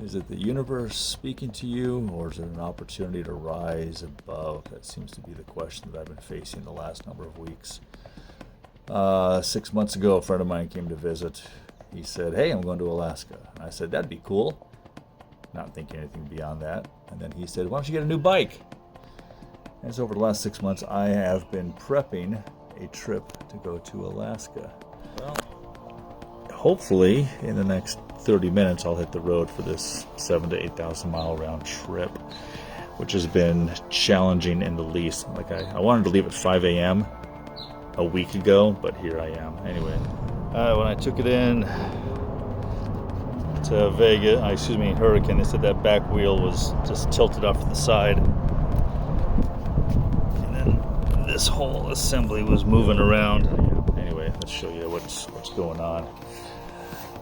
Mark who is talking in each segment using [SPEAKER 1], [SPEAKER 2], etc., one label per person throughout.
[SPEAKER 1] Is it the universe speaking to you, or is it an opportunity to rise above? That seems to be the question that I've been facing the last number of weeks. 6 months ago, a friend of mine came to visit. He said, "Hey, I'm going to Alaska." And I said, "That'd be cool." Not thinking anything beyond that. And then he said, "Why don't you get a new bike?" And so over the last 6 months, I have been prepping a trip to go to Alaska. Well, hopefully in the next 30 minutes, I'll hit the road for this 7,000 to 8,000 mile round trip, which has been challenging in the least. Like I wanted to leave at 5 a.m. a week ago, but here I am. Anyway, when I took it in to Hurricane, they said that back wheel was just tilted off to the side. And then this whole assembly was moving around. Anyway, let's show you what's going on.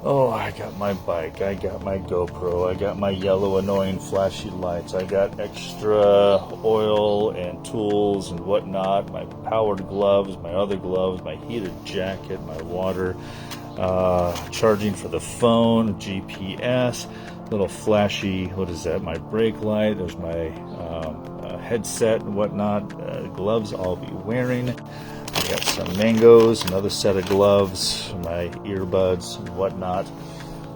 [SPEAKER 1] Oh, I got my bike, I got my GoPro, I got my yellow annoying flashy lights, I got extra oil and tools and whatnot, my powered gloves, my other gloves, my heated jacket, my water, charging for the phone, GPS, little flashy, my brake light, there's my headset and whatnot, gloves I'll be wearing. I got some mangoes, another set of gloves, my earbuds and whatnot.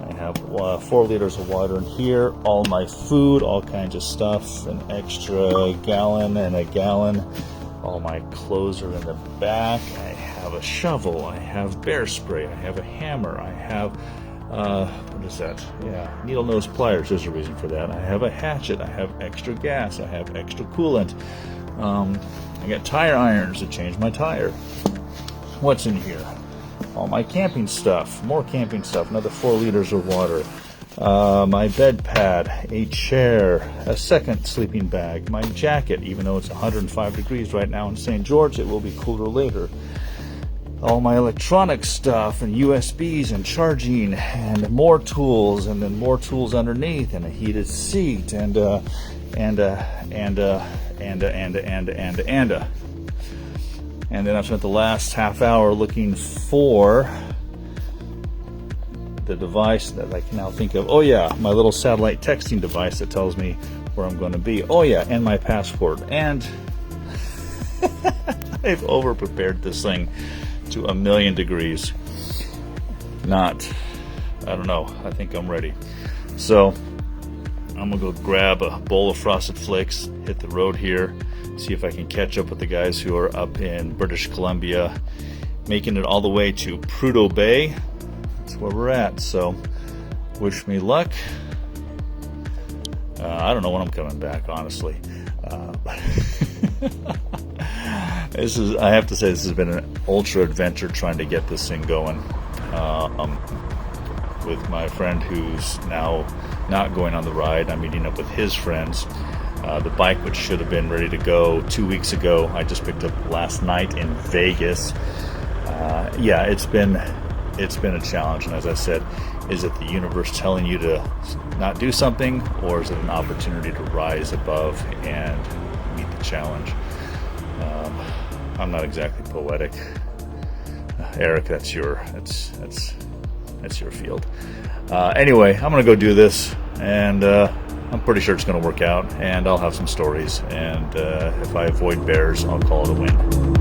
[SPEAKER 1] I have 4 liters of water in here, all my food, all kinds of stuff, an extra gallon and a gallon. All my clothes are in the back. I have a shovel, I have bear spray, I have a hammer, I have, needle nose pliers, there's a reason for that. I have a hatchet, I have extra gas, I have extra coolant. I got tire irons to change my tire. What's in here? All my camping stuff, more camping stuff, another 4 liters of water, my bed pad, a chair, a second sleeping bag, my jacket, even though it's 105 degrees right now in St. George, it will be cooler later. All my electronic stuff and USBs and charging and more tools and then more tools underneath and a heated seat and then I've spent the last half hour looking for the device that I can now think of. Oh yeah, my little satellite texting device that tells me where I'm going to be. Oh yeah, and my passport. And I've over-prepared this thing to 1,000,000 degrees. I think I'm ready. So I'm gonna go grab a bowl of Frosted Flakes, hit the road here, see if I can catch up with the guys who are up in British Columbia, making it all the way to Prudhoe Bay. That's where we're at, so wish me luck. I don't know when I'm coming back, honestly. I have to say, this has been an ultra adventure trying to get this thing going. With my friend who's now not going on the ride, I'm meeting up with his friends. The bike, which should have been ready to go 2 weeks ago, I just picked up last night in Vegas. It's been a challenge, and as I said, is it the universe telling you to not do something, or is it an opportunity to rise above and meet the challenge? I'm not exactly poetic. Eric, that's your field. Anyway, I'm gonna go do this, and I'm pretty sure it's gonna work out, and I'll have some stories, and if I avoid bears, I'll call it a win.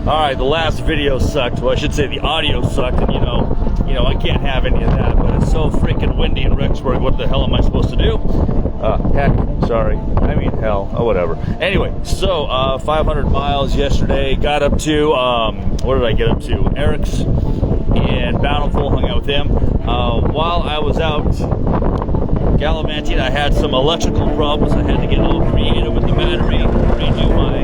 [SPEAKER 1] All right, the last video sucked. Well, I should say the audio sucked, and you know, I can't have any of that. But it's so freaking windy in Rexburg. What the hell am I supposed to do? Heck, sorry. I mean, hell, oh, whatever. Anyway, so 500 miles yesterday. Got up to where did I get up to? Eric's in Bountiful. Hung out with him. While I was out gallivanting, I had some electrical problems. I had to get a little creative with the battery, redo my.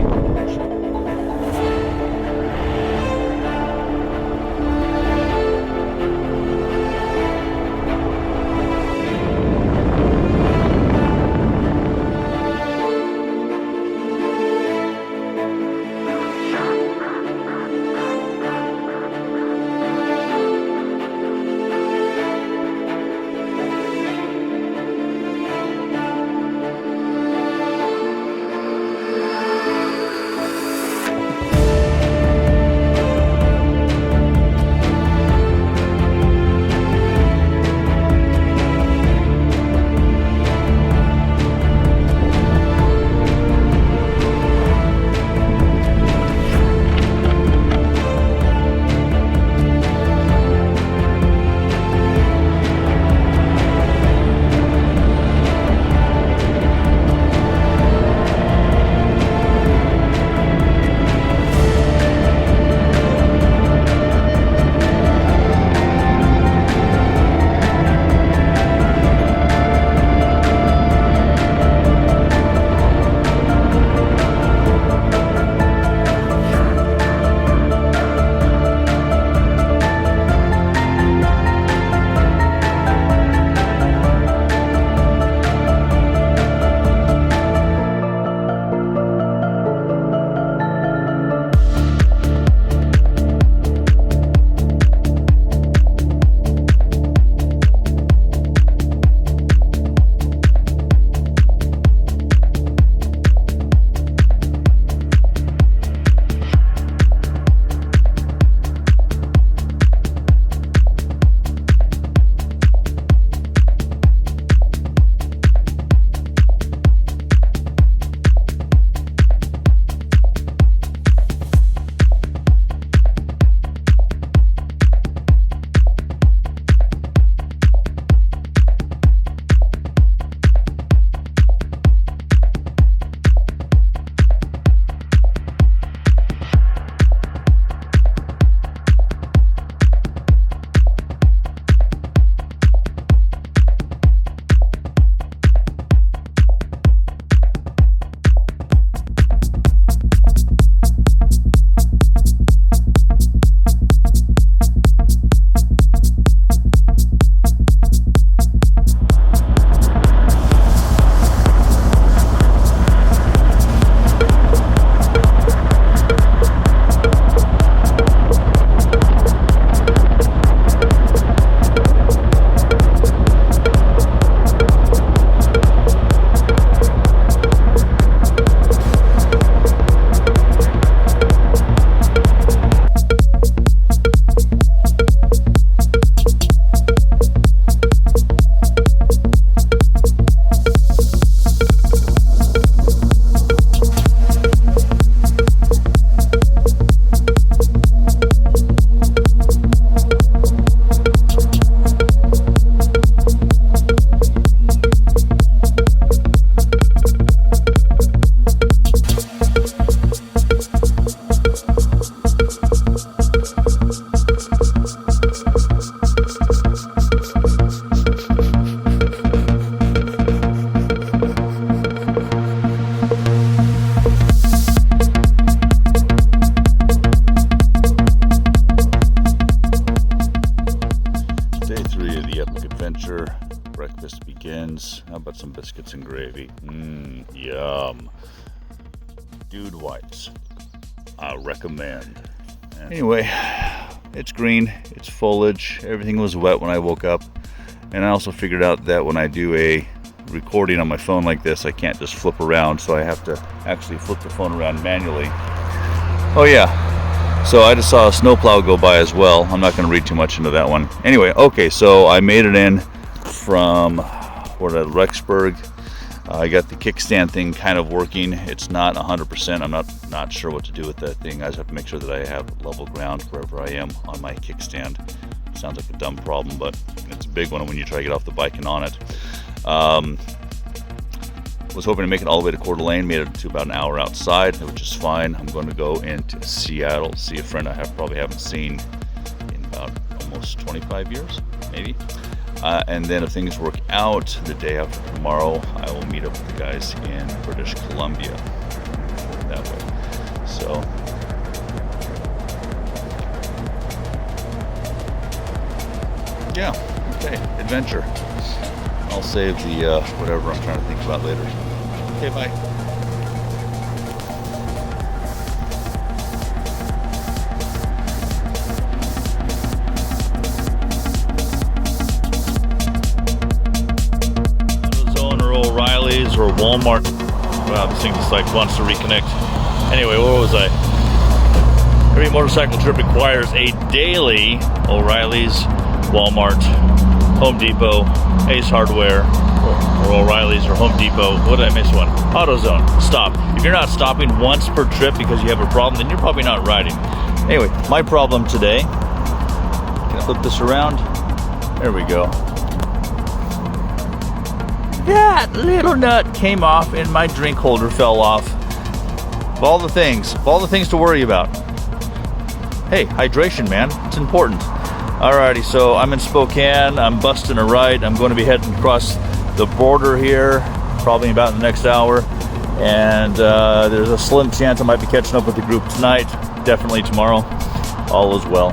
[SPEAKER 1] Breakfast begins. How about some biscuits and gravy? Yum. Dude Wipes. I recommend. Anyway, it's green, it's foliage, everything was wet when I woke up. And I also figured out that when I do a recording on my phone like this, I can't just flip around, so I have to actually flip the phone around manually. Oh yeah, so I just saw a snowplow go by as well. I'm not going to read too much into that one. Anyway, okay, so I made it in from Rexburg. I got the kickstand thing kind of working. It's not 100%. I'm not sure what to do with that thing. I just have to make sure that I have level ground wherever I am on my kickstand. Sounds like a dumb problem, but it's a big one when you try to get off the bike and on it. Was hoping to make it all the way to Coeur d'Alene. Made it to about an hour outside, which is fine. I'm going to go into Seattle, see a friend I probably haven't seen in about almost 25 years, maybe. And then if things work out, the day after tomorrow, I will meet up with the guys in British Columbia that way. So, yeah, okay, adventure. I'll save the whatever I'm trying to think about later. Okay, bye. Or Walmart. Wow, this thing just like wants to reconnect. Anyway, where was I? Every motorcycle trip requires a daily O'Reilly's, Walmart, Home Depot, Ace Hardware, or O'Reilly's or Home Depot. What did I miss one? AutoZone. Stop. If you're not stopping once per trip because you have a problem, then you're probably not riding. Anyway, my problem today. Can I flip this around? There we go. That little nut came off and my drink holder fell off. Of all the things to worry about. Hey, hydration, man, it's important. Alrighty, so I'm in Spokane, I'm busting a right. I'm going to be heading across the border here, probably about in the next hour. And there's a slim chance I might be catching up with the group tonight, definitely tomorrow. All is well.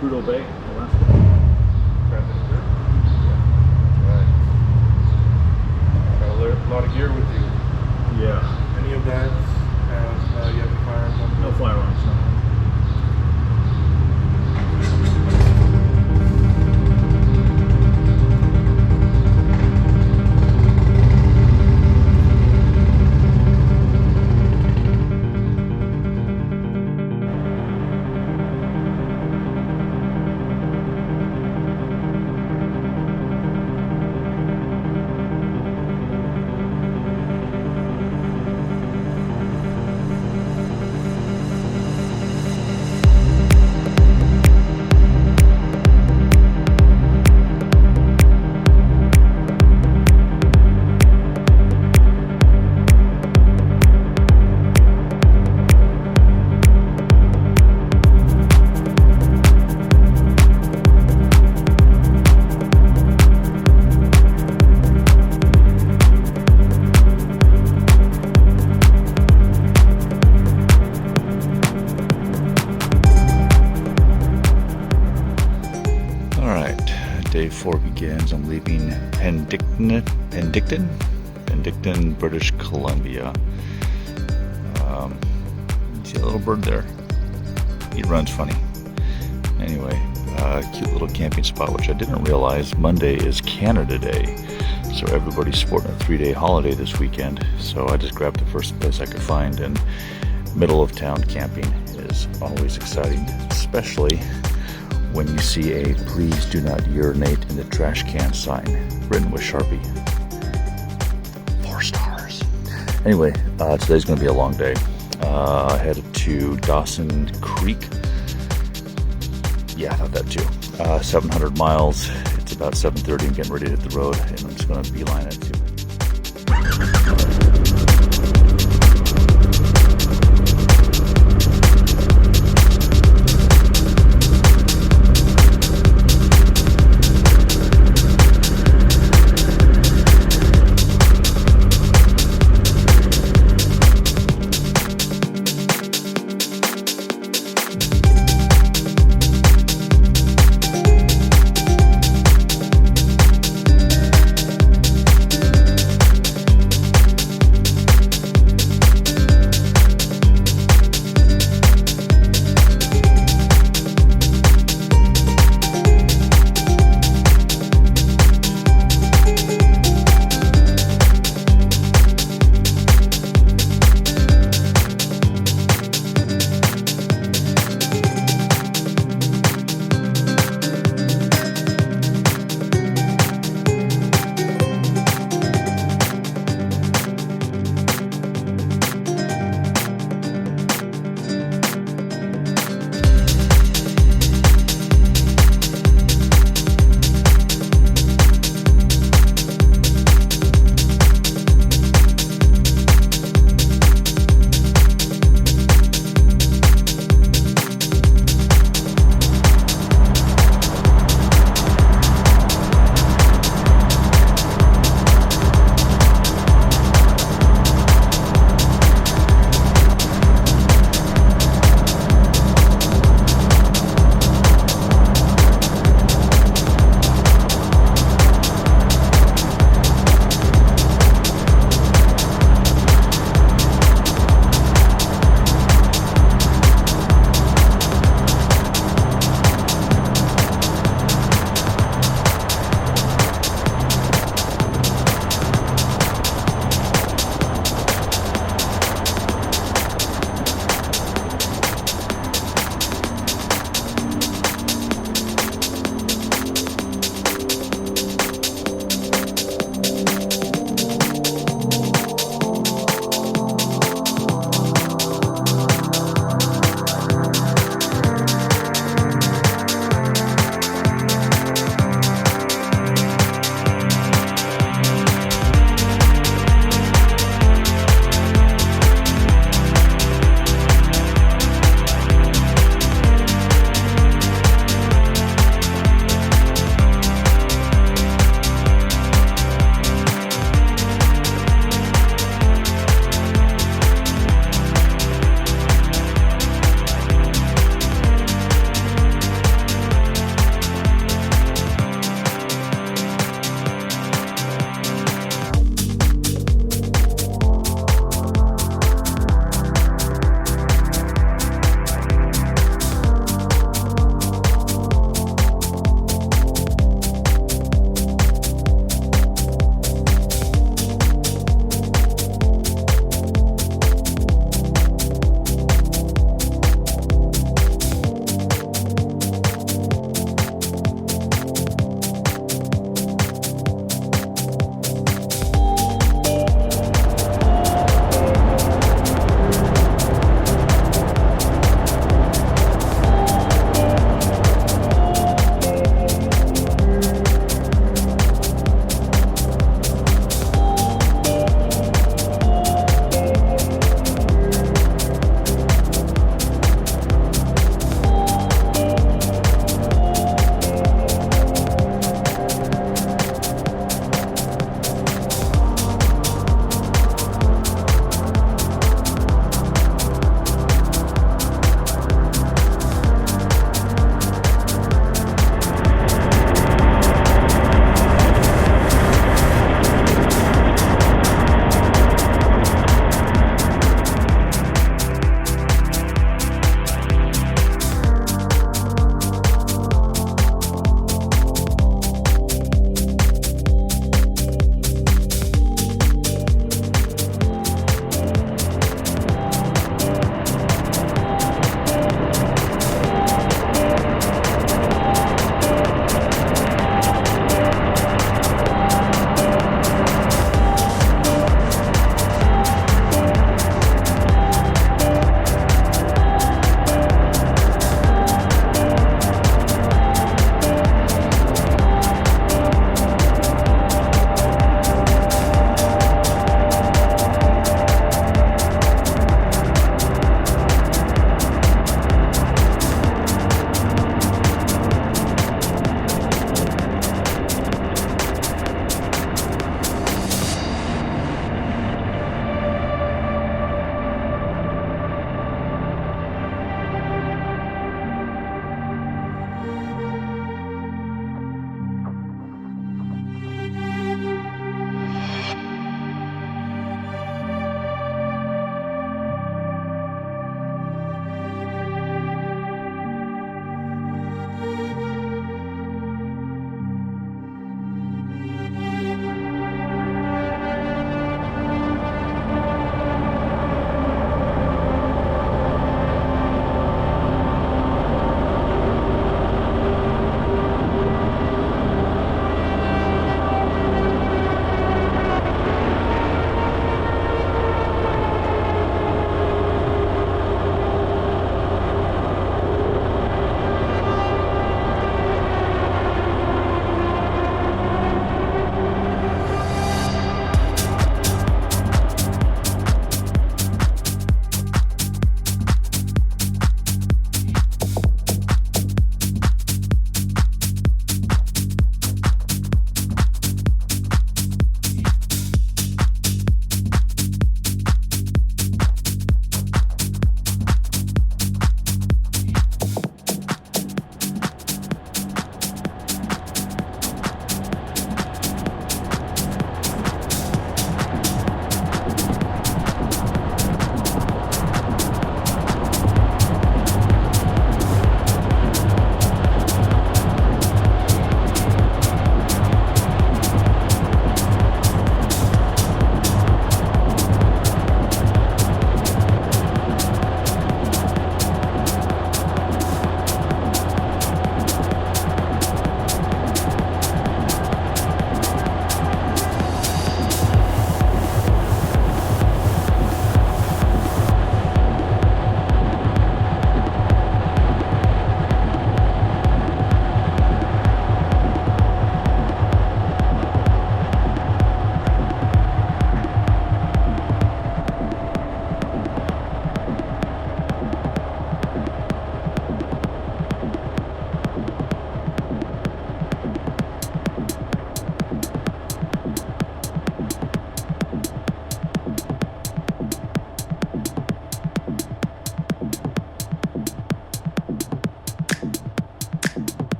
[SPEAKER 2] Prudhoe Bay, Alaska. Traffic here? Yeah. Right. Gotta learn
[SPEAKER 3] a lot of gear with you.
[SPEAKER 2] Yeah.
[SPEAKER 3] Any of that have you have any firearms on?
[SPEAKER 2] No firearms, no.
[SPEAKER 1] Day 4 begins. I'm leaving Penticton, British Columbia. See a little bird there? He runs funny. Anyway, cute little camping spot, which I didn't realize Monday is Canada Day. So everybody's sporting a 3-day holiday this weekend. So I just grabbed the first place I could find, and middle of town camping is always exciting, especially when you see a "Please do not urinate in the trash can" sign written with Sharpie. 4 stars. Anyway, today's going to be a long day. Headed to Dawson Creek. Yeah, I thought that too. 700 miles. It's about 7:30. I'm getting ready to hit the road, and I'm just going to beeline it to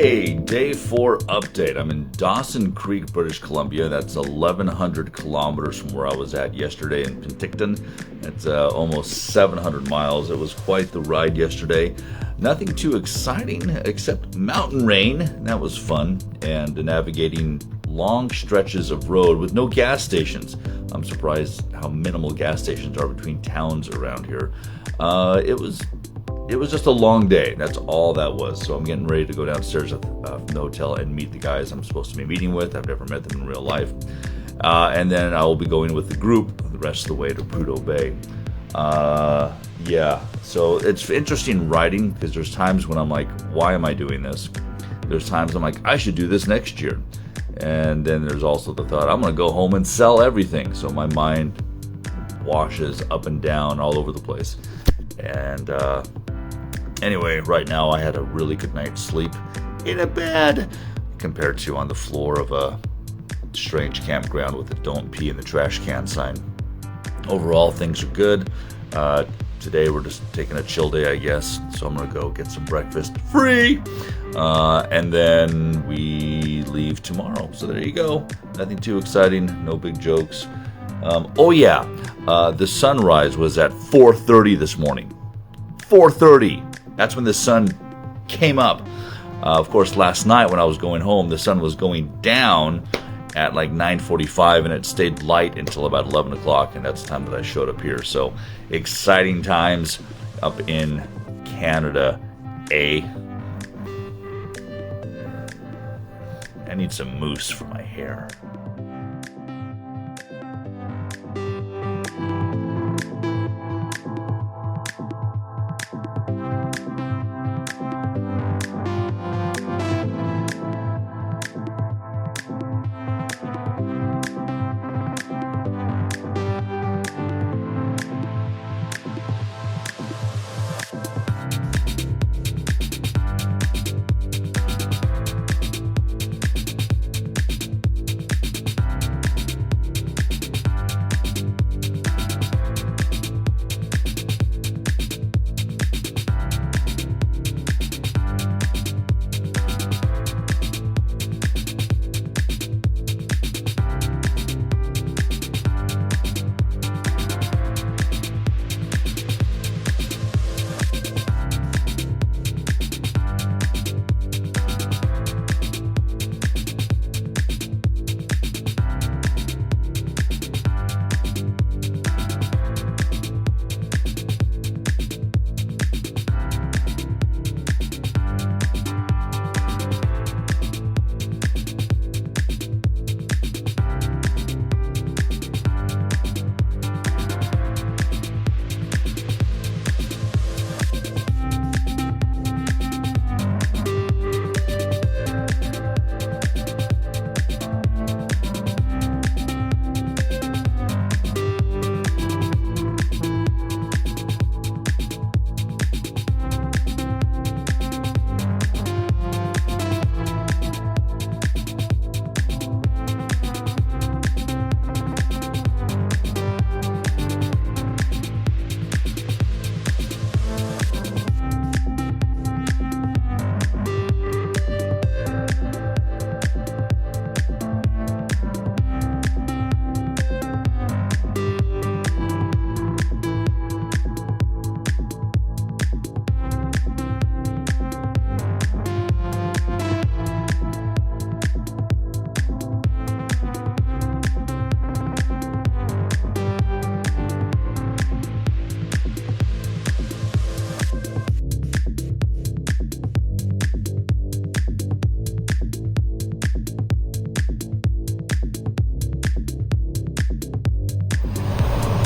[SPEAKER 1] Okay, day 4 update. I'm in Dawson Creek, British Columbia. That's 1,100 kilometers from where I was at yesterday in Penticton. It's almost 700 miles. It was quite the ride yesterday. Nothing too exciting except mountain rain. That was fun. And navigating long stretches of road with no gas stations. I'm surprised how minimal gas stations are between towns around here. It was just a long day. That's all that was. So I'm getting ready to go downstairs at the hotel and meet the guys I'm supposed to be meeting with. I've never met them in real life. And then I will be going with the group the rest of the way to Prudhoe Bay. Yeah, so it's interesting riding because there's times when I'm like, why am I doing this? There's times I'm like, I should do this next year. And then there's also the thought, I'm going to go home and sell everything. So my mind washes up and down all over the place. And anyway, right now I had a really good night's sleep in a bed compared to on the floor of a strange campground with a "Don't pee in the trash can" sign. Overall, things are good. Today we're just taking a chill day, I guess. So I'm going to go get some breakfast free. And then we leave tomorrow. So there you go. Nothing too exciting. No big jokes. The sunrise was at 4:30 this morning. 4:30. That's when the sun came up. Of course, last night when I was going home, the sun was going down at like 9:45, and it stayed light until about 11 o'clock, and that's the time that I showed up here. So exciting times up in Canada, eh? I need some mousse for my hair.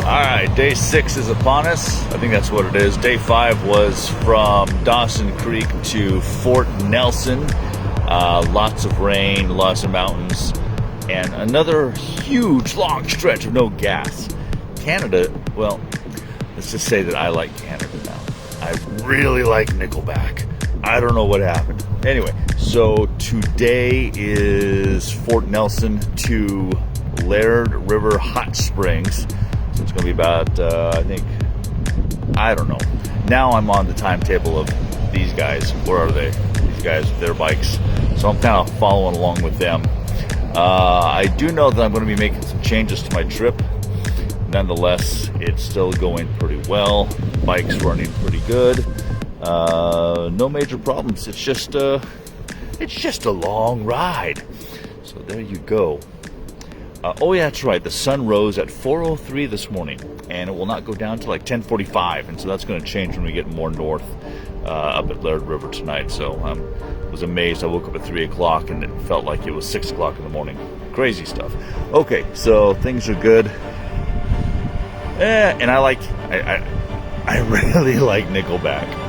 [SPEAKER 1] All right, day 6 is upon us. I think that's what it is. Day 5 was from Dawson Creek to Fort Nelson. Lots of rain, lots of mountains, and another huge long stretch of no gas. Canada, well, let's just say that I like Canada now. I really like Nickelback. I don't know what happened. Anyway, so today is Fort Nelson to Laird River Hot Springs. So it's going to be about, I don't know. Now I'm on the timetable of these guys. Where are they? these guys with their bikes. So I'm kind of following along with them. I do know that I'm going to be making some changes to my trip. Nonetheless, it's still going pretty well. Bike's running pretty good. No major problems. It's just a long ride. So there you go. Oh yeah, that's right. The sun rose at 4:03 this morning, and it will not go down till like 10:45, and so that's going to change when we get more north up at Laird River tonight. So I was amazed. I woke up at 3 o'clock, and it felt like it was 6 o'clock in the morning. Crazy stuff. Okay, so things are good. And I really like Nickelback.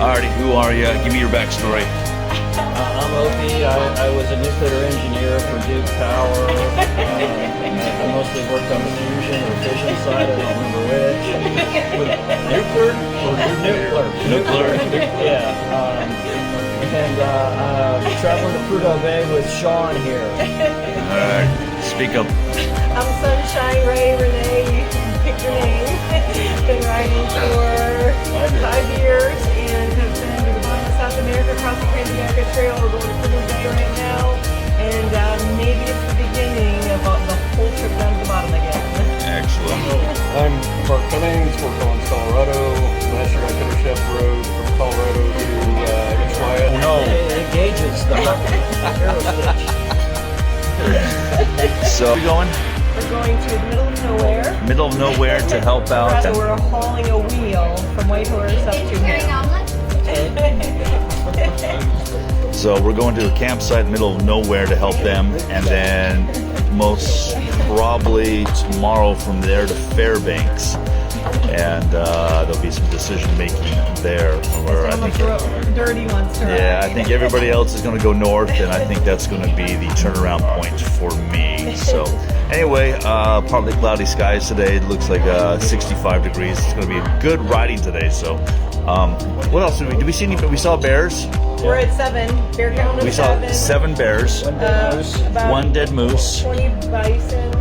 [SPEAKER 1] Alrighty, who are you? Give me your backstory.
[SPEAKER 4] I'm Opie. I was a nuclear engineer for Duke Power. I mostly worked on the fusion or fission side. I don't remember which. Nuclear or nuclear? Yeah. Traveling to Prudhoe Bay with Sean here.
[SPEAKER 1] Alright, speak up.
[SPEAKER 5] I'm Sunshine Ray Renee. You can pick your name. Been riding for 5 years and have been to the bottom of South America across the Trans-America Trail. We're going to Prudhoe Bay right now, and maybe it's the beginning of the whole trip down to the bottom again.
[SPEAKER 1] Excellent.
[SPEAKER 3] I'm Mark Cummings, we're going to Colorado. Last year I finished Chef Road from Colorado to Ushuaia.
[SPEAKER 4] No, it gauges the arrow stitch.
[SPEAKER 1] So, you going?
[SPEAKER 5] We're going to the middle of nowhere.
[SPEAKER 1] Middle of nowhere to help out.
[SPEAKER 5] So we're hauling a wheel from Whitehorse up to here.
[SPEAKER 1] So we're going to a campsite in the middle of nowhere to help them, and then most probably tomorrow from there to Fairbanks, and there'll be some decision making there. Where I think,
[SPEAKER 5] dirty ones to
[SPEAKER 1] yeah,
[SPEAKER 5] ride.
[SPEAKER 1] I think everybody else is going to go north, and I think that's going to be the turnaround point for me. So anyway, partly cloudy skies today. It looks like 65 degrees. It's going to be good riding today. So what else did we see? We saw bears.
[SPEAKER 5] We're at 7. Bear count of
[SPEAKER 1] We saw 7 bears,
[SPEAKER 5] about
[SPEAKER 1] 1 dead moose.
[SPEAKER 5] 20 bison.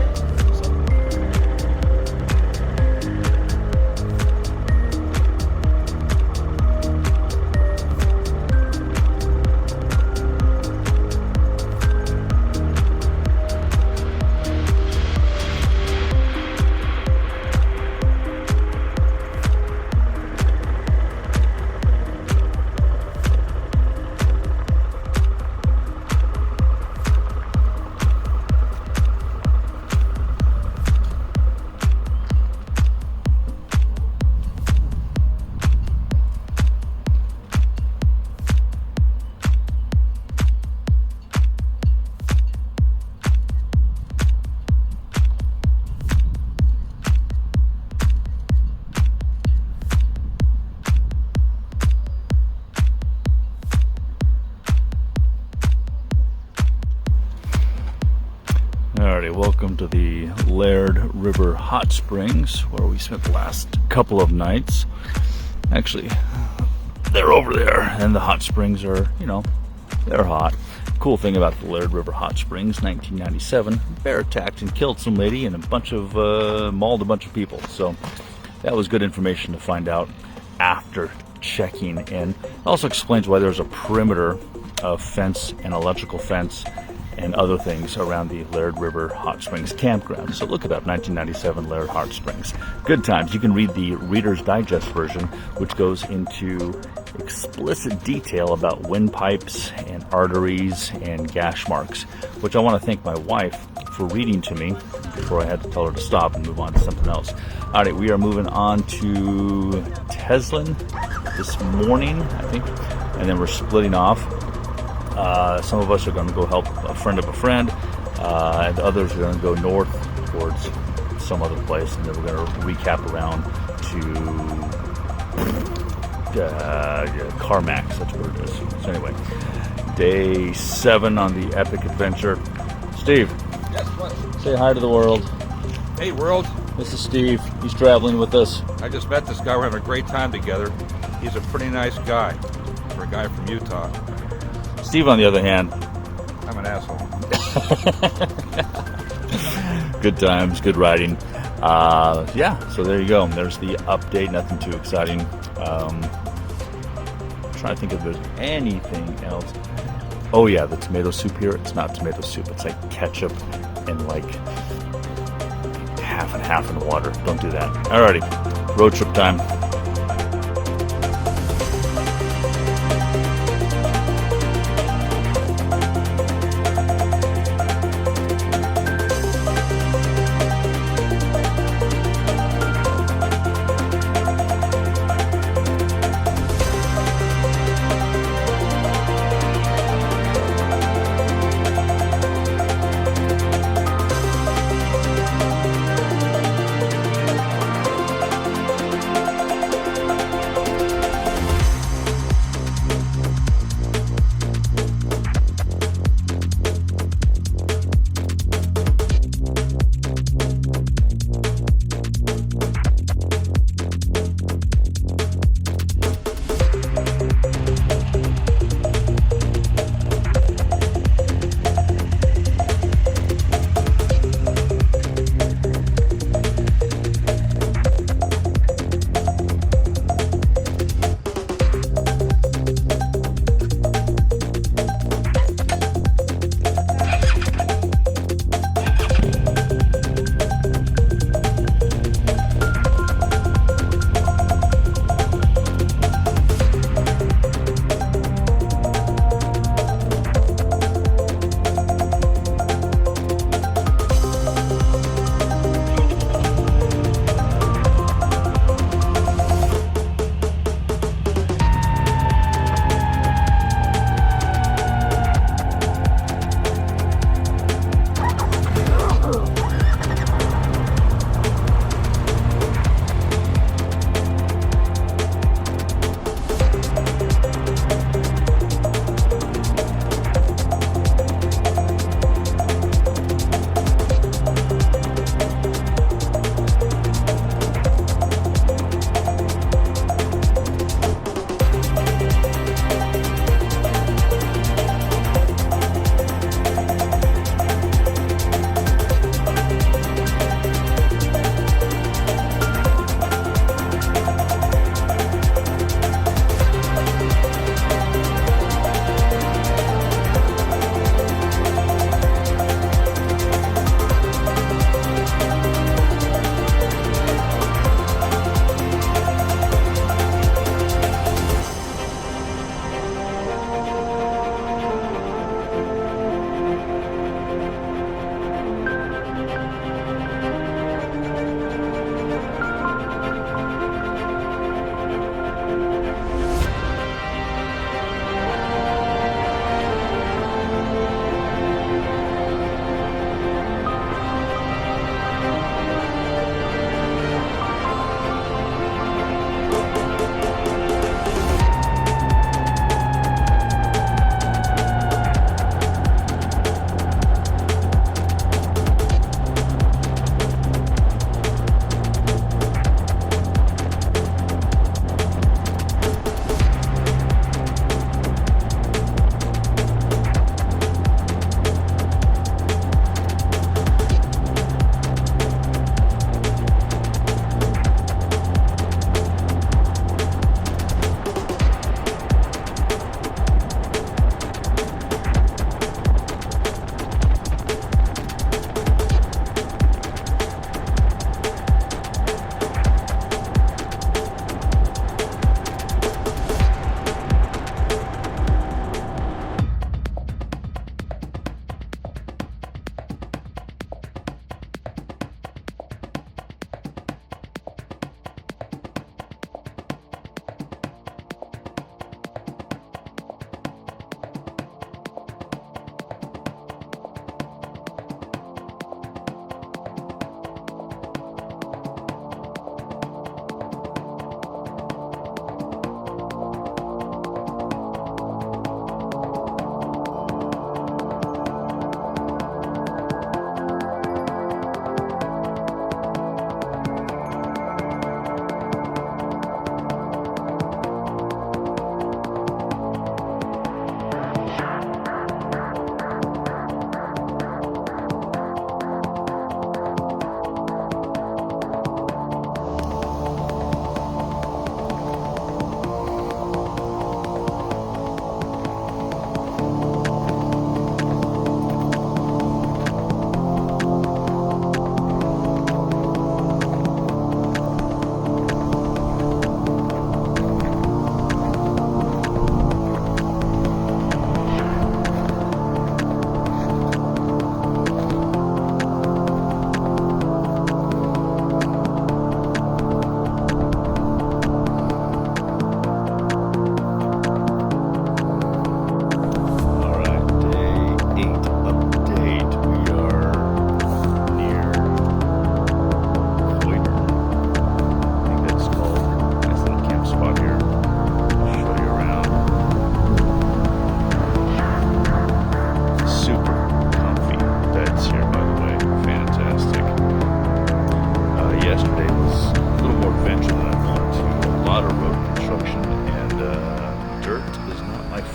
[SPEAKER 1] Alrighty, welcome to the Laird River Hot Springs, where we spent the last couple of nights. Actually, they're over there, and the hot springs are, they're hot. Cool thing about the Laird River Hot Springs, 1997, bear attacked and killed some lady and mauled a bunch of people. So that was good information to find out after checking in. It also explains why there's a perimeter of fence and electrical fence and other things around the Laird River Hot Springs campground. So look it up, 1997 Laird Hot Springs. Good times. You can read the Reader's Digest version, which goes into explicit detail about windpipes and arteries and gash marks, which I want to thank my wife for reading to me before I had to tell her to stop and move on to something else. All right, we are moving on to Teslin this morning, I think, and then we're splitting off. Some of us are going to go help a friend of a friend, and others are going to go north towards some other place, and then we're going to recap around to Carmax. That's what it is. So anyway, day 7 on the epic adventure. Steve,
[SPEAKER 6] Yes, what?
[SPEAKER 1] say hi to the world.
[SPEAKER 6] Hey, world.
[SPEAKER 1] This is Steve. He's traveling with us.
[SPEAKER 6] I just met this guy. We're having a great time together. He's a pretty nice guy for a guy from Utah.
[SPEAKER 1] Steve, on the other hand,
[SPEAKER 6] I'm an asshole.
[SPEAKER 1] good times, good riding. Yeah, so there you go. There's the update. Nothing too exciting. Trying to think if there's anything else. Oh yeah, the tomato soup here. It's not tomato soup. It's like ketchup and like half and half in water. Don't do that. Alrighty, road trip time.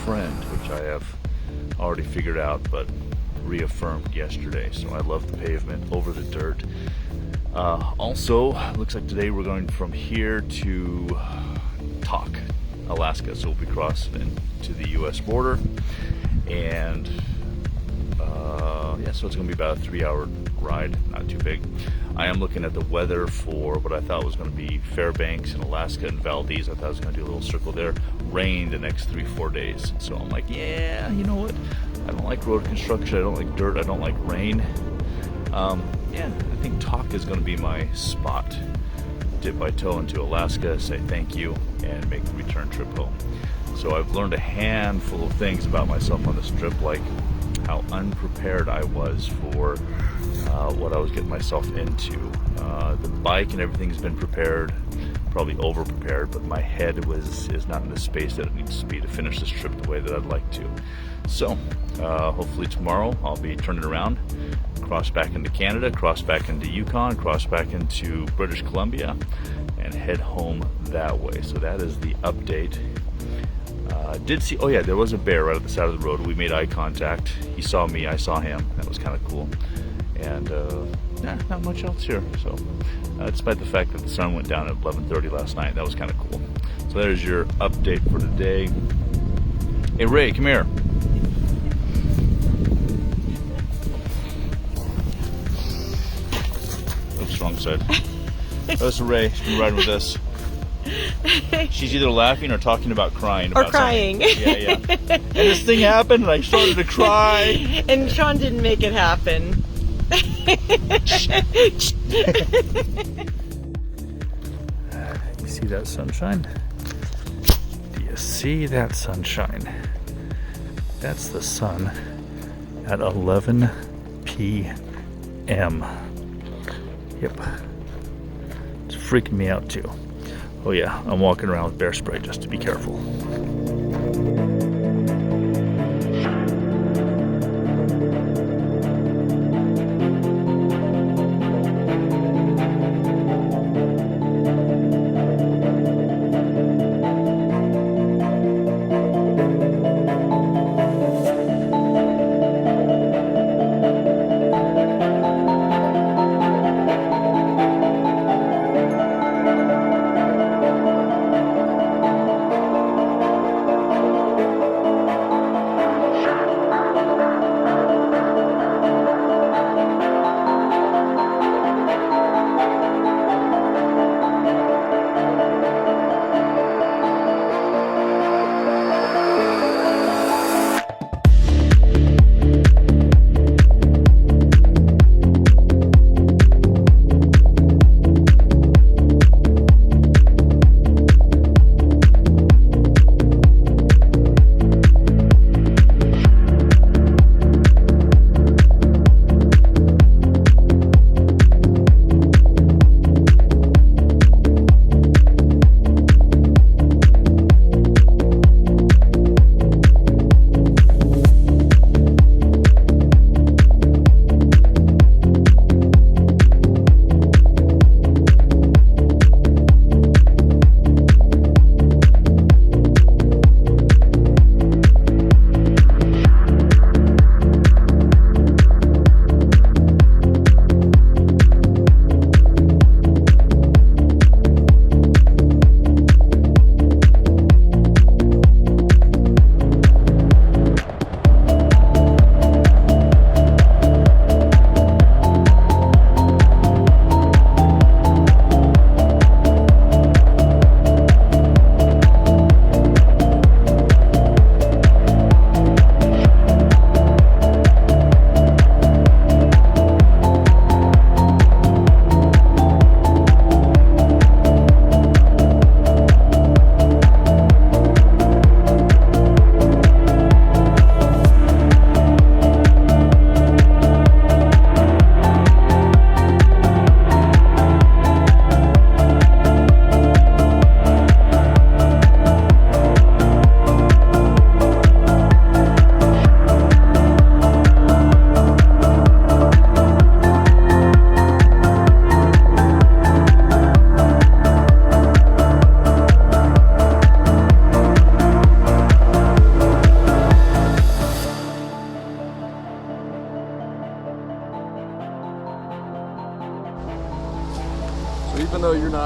[SPEAKER 1] friend, which I have already figured out, but reaffirmed yesterday. So I love the pavement over the dirt. Also, looks like today we're going from here to Tok, Alaska. So we'll be crossing into the U.S. border, and yeah, so it's going to be about a 3-hour ride, not too big. I am looking at the weather for what I thought was going to be Fairbanks and Alaska and Valdez. I thought I was going to do a little circle there. Rain the next 3-4 days. So I'm like, yeah, you know what? I don't like road construction. I don't like dirt. I don't like rain. Yeah, I think Tok is going to be my spot. Dip my toe into Alaska, say thank you, and make the return trip home. So I've learned a handful of things about myself on this trip, like how unprepared I was for what I was getting myself into. The bike and everything's been prepared, probably over prepared, but my head is not in the space that it needs to be to finish this trip the way that I'd like to. So hopefully tomorrow I'll be turning around, cross back into Canada, cross back into Yukon, cross back into British Columbia, and head home that way. So that is the update. Did see, oh yeah, there was a bear right at the side of the road. We made eye contact. He saw me, I saw him. That was kind of cool. And not much else here. So despite the fact that the sun went down at 11:30 last night, that was kind of cool. So there's your update for today. Hey Ray, come here. Oops, wrong side. That's Ray. She's been riding with us. She's either laughing or talking about crying.
[SPEAKER 5] Or crying.
[SPEAKER 1] Yeah. And this thing happened, and I started to cry.
[SPEAKER 5] And Sean didn't make it happen.
[SPEAKER 1] You see that sunshine? Do you see that sunshine? That's the sun at 11 p.m. Yep. It's freaking me out too. Oh yeah, I'm walking around with bear spray just to be careful.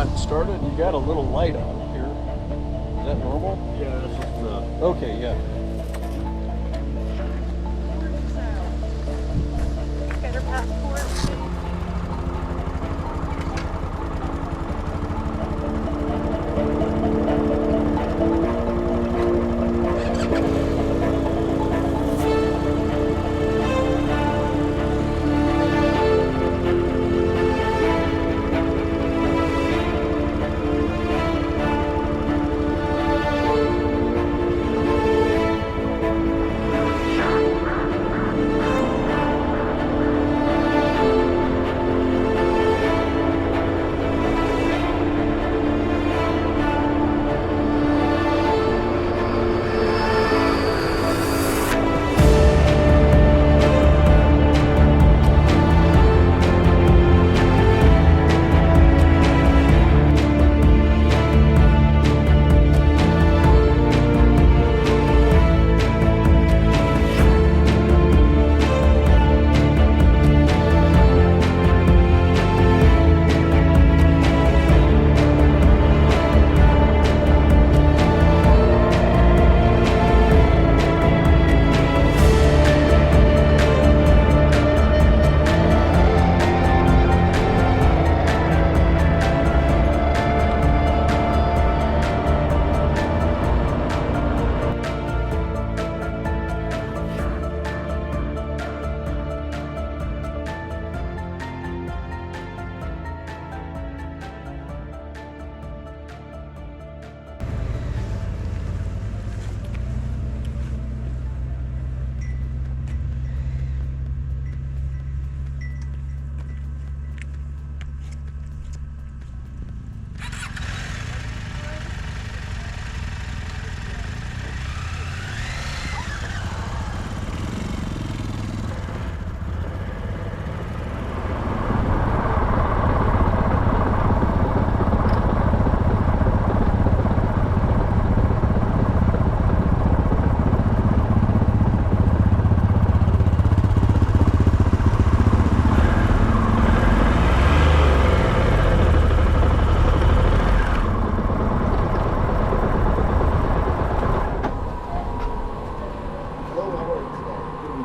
[SPEAKER 3] got started, you got a little light on here. Is that normal?
[SPEAKER 1] Yeah, that's just
[SPEAKER 3] Okay, yeah.
[SPEAKER 5] Better passport.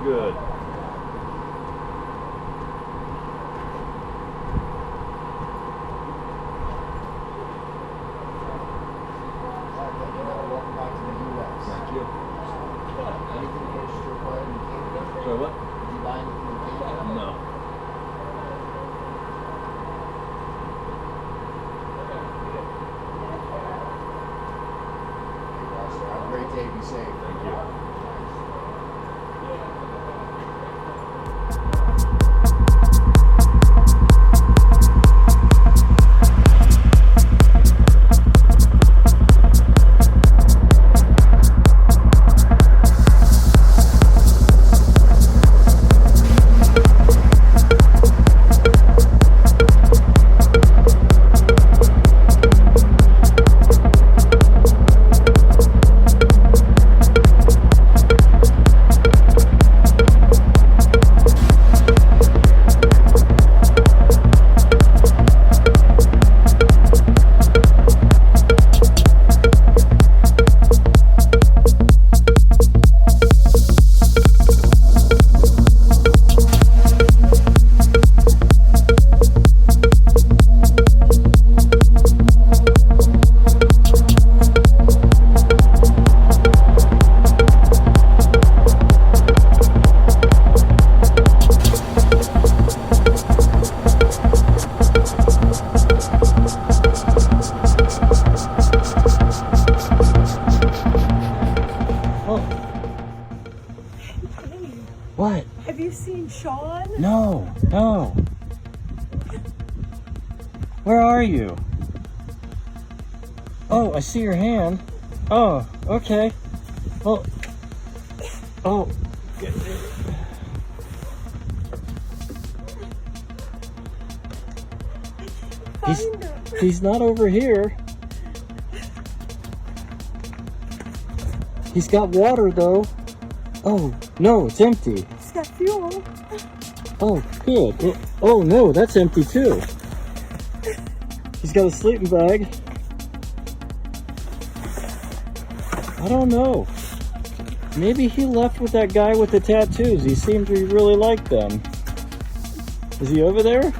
[SPEAKER 1] good.
[SPEAKER 2] Welcome back to the U.S.
[SPEAKER 1] Thank you.
[SPEAKER 2] Anything purchased or acquired in Canada?
[SPEAKER 1] Sorry, what?
[SPEAKER 2] Did you buy anything in Canada?
[SPEAKER 1] No.
[SPEAKER 2] Have a great day. Be safe.
[SPEAKER 1] Thank you.
[SPEAKER 4] What?
[SPEAKER 5] Have you seen Sean?
[SPEAKER 4] No, no. Where are you? Oh, I see your hand. Oh, okay. Well, oh.
[SPEAKER 5] Find him.
[SPEAKER 4] He's not over here. He's got water though. Oh, no, it's empty.
[SPEAKER 5] He's got fuel.
[SPEAKER 4] Oh, good. Oh, no, that's empty too. He's got a sleeping bag. I don't know. Maybe he left with that guy with the tattoos. He seemed to really like them. Is he over there?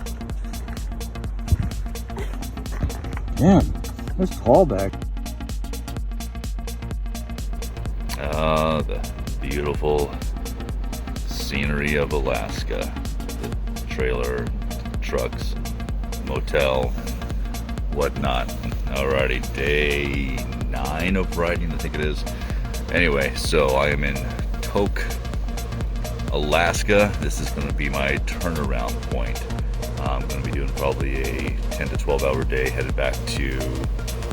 [SPEAKER 4] Man, there's Paul back.
[SPEAKER 1] Ah, the beautiful scenery of Alaska. The trailer, trucks, motel, whatnot. Alrighty, day 9 of riding, I think it is. Anyway, so I am in Tok, Alaska. This is going to be my turnaround point. I'm going to be doing probably a 10 to 12 hour day, headed back to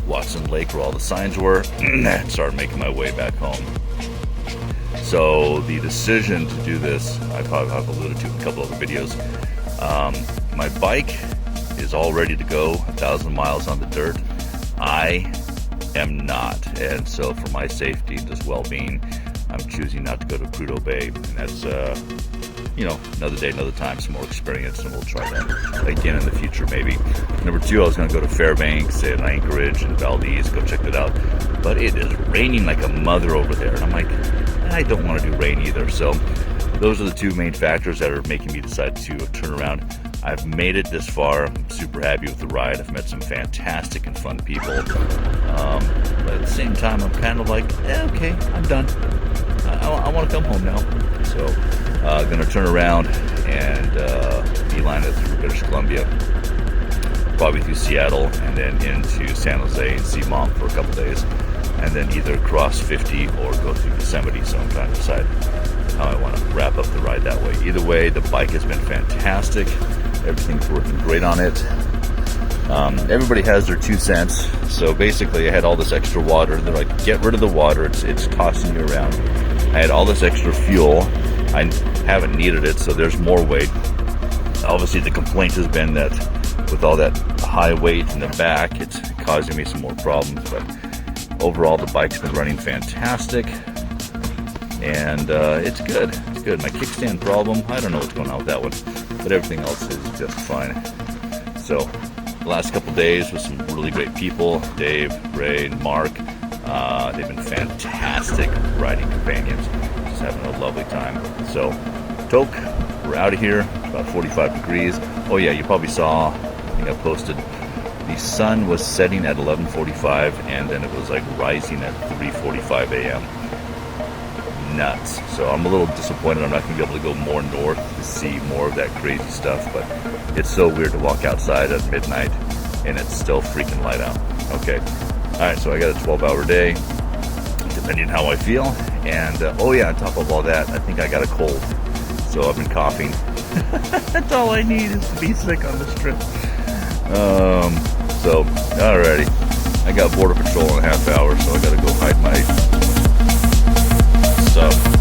[SPEAKER 1] Watson Lake where all the signs were, and start making my way back home. So the decision to do this, I probably have alluded to in a couple other videos. My bike is all ready to go, 1,000 miles on the dirt. I am not, and so for my safety and just well-being, I'm choosing not to go to Prudhoe Bay, and that's another day, another time, some more experience, and we'll try that again in the future maybe. Number 2, I was going to go to Fairbanks and Anchorage and Valdez, go check that out, but it is raining like a mother over there, and I'm like, I don't want to do rain either. So those are the 2 main factors that are making me decide to turn around. I've made it this far. I'm super happy with the ride. I've met some fantastic and fun people. But at the same time, I'm kind of like, okay, I'm done. I want to come home now. So I'm going to turn around and beeline it through British Columbia, probably through Seattle, and then into San Jose and see Mom for a couple days, and then either cross 50 or go through Yosemite. So I'm trying to decide how I want to wrap up the ride that way. Either way, the bike has been fantastic. Everything's working great on it. Everybody has their 2 cents. So basically, I had all this extra water. They're like, get rid of the water. It's tossing you around. I had all this extra fuel. I haven't needed it, so there's more weight. Obviously, the complaint has been that with all that high weight in the back, it's causing me some more problems. But overall, the bike's been running fantastic. And it's good. It's good. My kickstand problem, I don't know what's going on with that one, but everything else is just fine. So, the last couple days with some really great people, Dave, Ray, and Mark. They've been fantastic riding companions. Just having a lovely time. So, Tok, we're out of here. It's about 45 degrees. Oh yeah, you probably saw, I think I posted, the sun was setting at 11:45, and then it was like rising at 3:45 a.m. Nuts. So I'm a little disappointed I'm not going to be able to go more north to see more of that crazy stuff, but it's so weird to walk outside at midnight and it's still freaking light out. Okay. Alright, so I got a 12-hour day, depending on how I feel, and oh yeah, on top of all that, I think I got a cold, so I've been coughing. That's all I need is to be sick on this trip. So, alrighty. I got Border Patrol in a half hour, so I gotta go hide my stuff.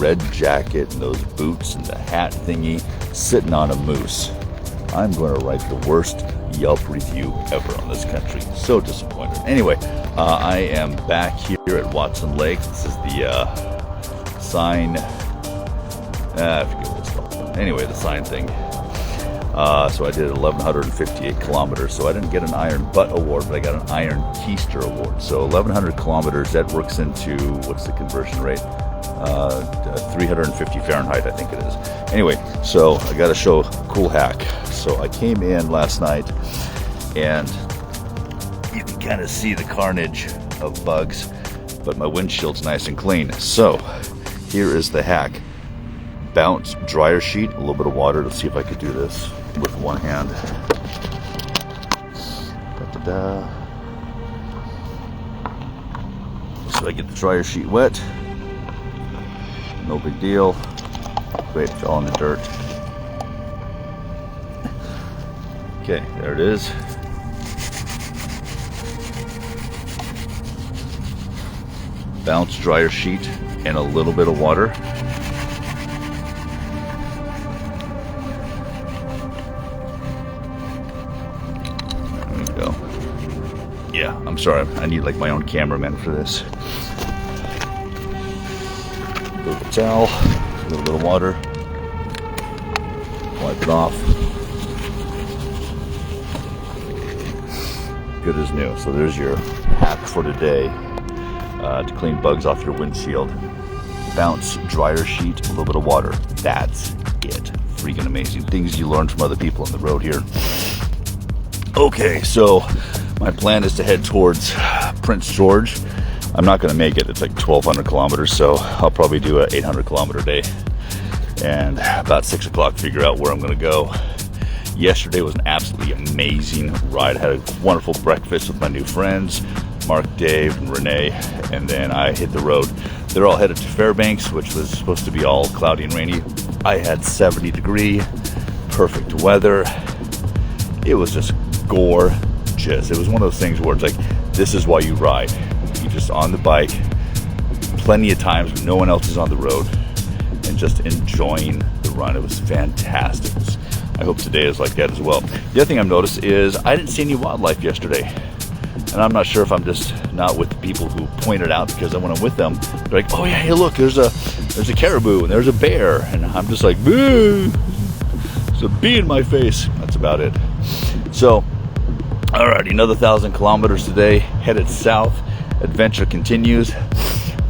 [SPEAKER 1] red jacket and those boots and the hat thingy, sitting on a moose. I'm going to write the worst Yelp review ever on this country. So disappointed. Anyway, I am back here at Watson Lake. This is the sign. I forget what it's called. Anyway, the sign thing. So I did 1,158 kilometers. So I didn't get an Iron Butt Award, but I got an Iron Keister Award. So 1,100 kilometers, that works into, what's the conversion rate? 350 Fahrenheit, I think it is. Anyway, so I got to show a cool hack. So I came in last night, and you can kind of see the carnage of bugs, but my windshield's nice and clean. So here is the hack. Bounce dryer sheet, a little bit of water. Let's see if I could do this with one hand. Da-da-da. So I get the dryer sheet wet. No big deal. Wait, it fell in the dirt. Okay, there it is. Bounce dryer sheet and a little bit of water. There we go. Yeah, I'm sorry. I need like my own cameraman for this. Paper towel, a little bit of water. Wipe it off. Good as new. So there's your hack for today to clean bugs off your windshield. Bounce dryer sheet, a little bit of water. That's it. Freaking amazing. Things you learn from other people on the road here. Okay, so my plan is to head towards Prince George. I'm not going to make it. It's like 1,200 kilometers, so I'll probably do an 800 kilometer day. And about 6 o'clock, figure out where I'm going to go. Yesterday was an absolutely amazing ride. I had a wonderful breakfast with my new friends, Mark, Dave, and Renee, and then I hit the road. They're all headed to Fairbanks, which was supposed to be all cloudy and rainy. I had 70-degree, perfect weather. It was just gorgeous. It was one of those things where it's like, this is why you ride. You're just on the bike, plenty of times when no one else is on the road, and just enjoying the run. It was fantastic. I hope today is like that as well. The other thing I've noticed is I didn't see any wildlife yesterday. And I'm not sure if I'm just not with the people who point it out, because when I'm with them, they're like, oh yeah, hey look, there's a caribou and there's a bear. And I'm just like, boo, there's a bee in my face. That's about it. So, alrighty, another 1,000 kilometers today, headed south. Adventure continues.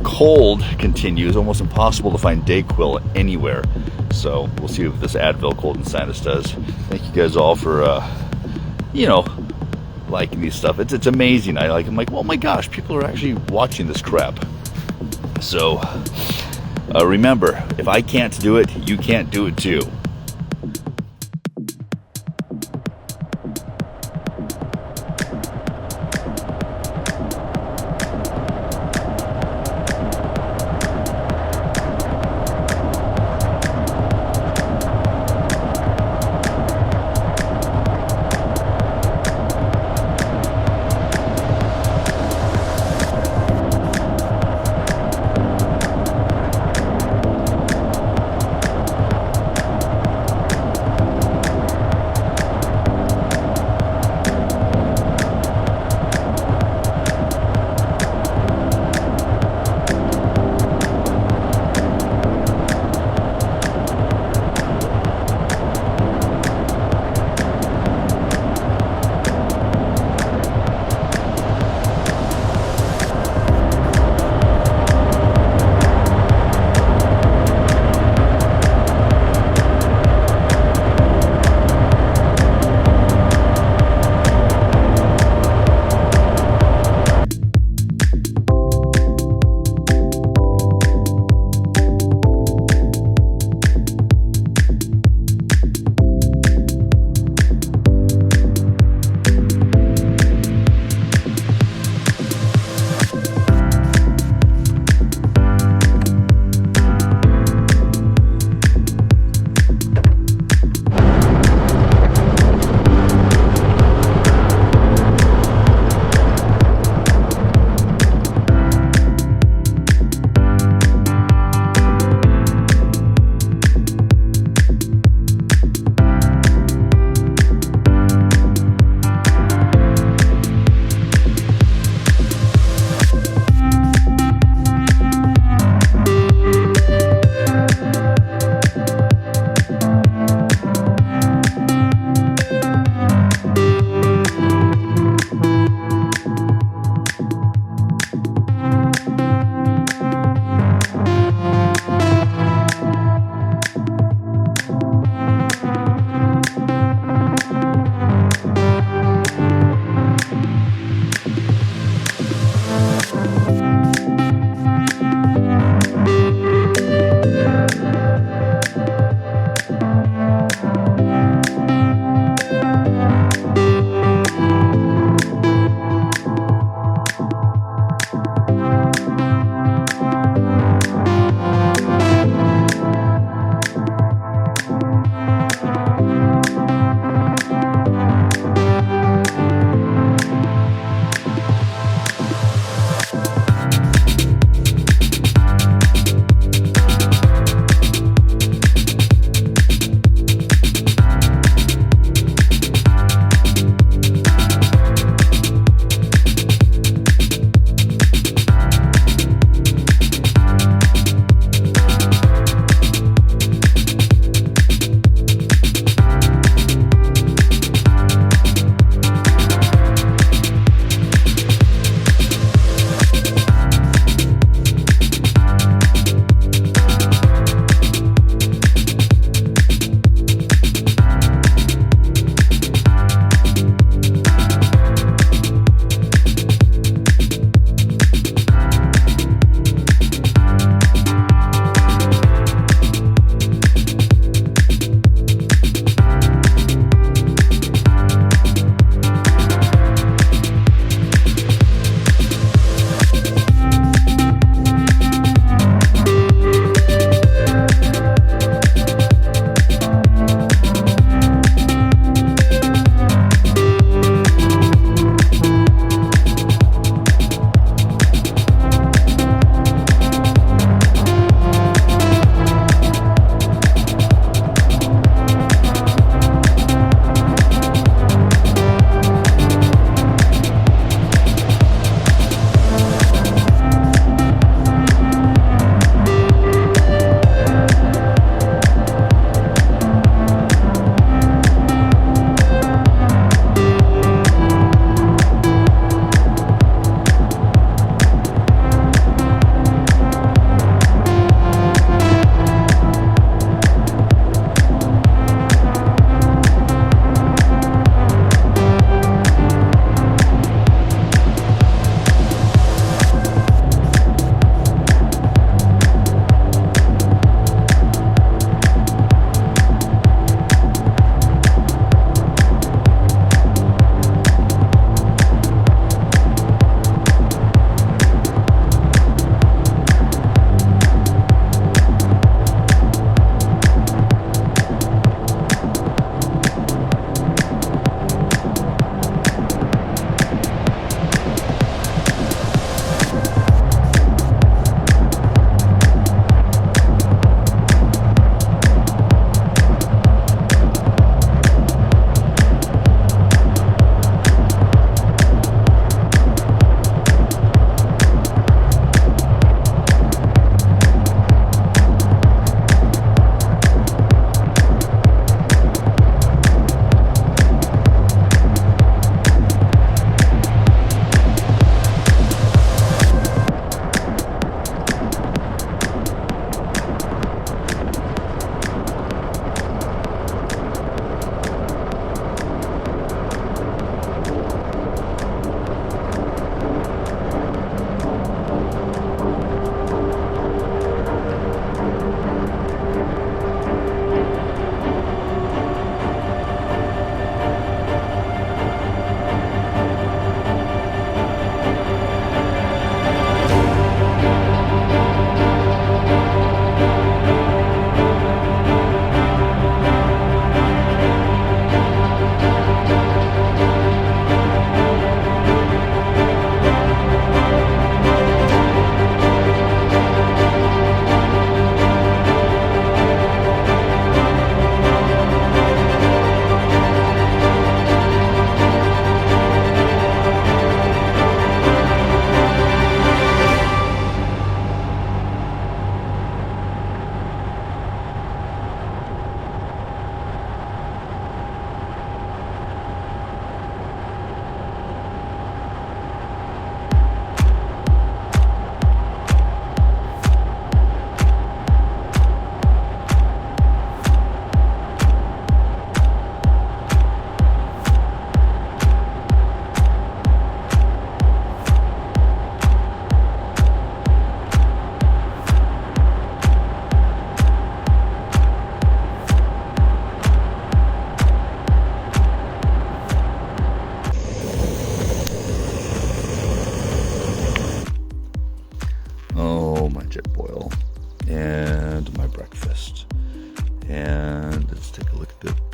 [SPEAKER 1] Cold continues. Almost impossible to find Dayquil anywhere. So we'll see what this Advil cold and sinus does. Thank you guys all for, liking these stuff. It's amazing. I'm like, oh my gosh, people are actually watching this crap. So remember, if I can't do it, you can't do it too.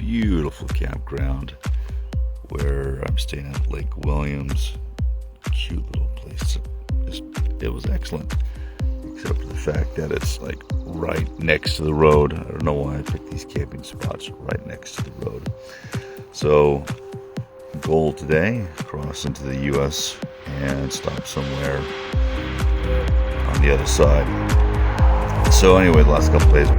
[SPEAKER 1] beautiful campground where I'm staying at Lake Williams. Cute little place. It was excellent, except for the fact that it's like right next to the road. I don't know why I picked these camping spots right next to the road. So, goal today, cross into the U.S. and stop somewhere on the other side. So anyway, the last couple days,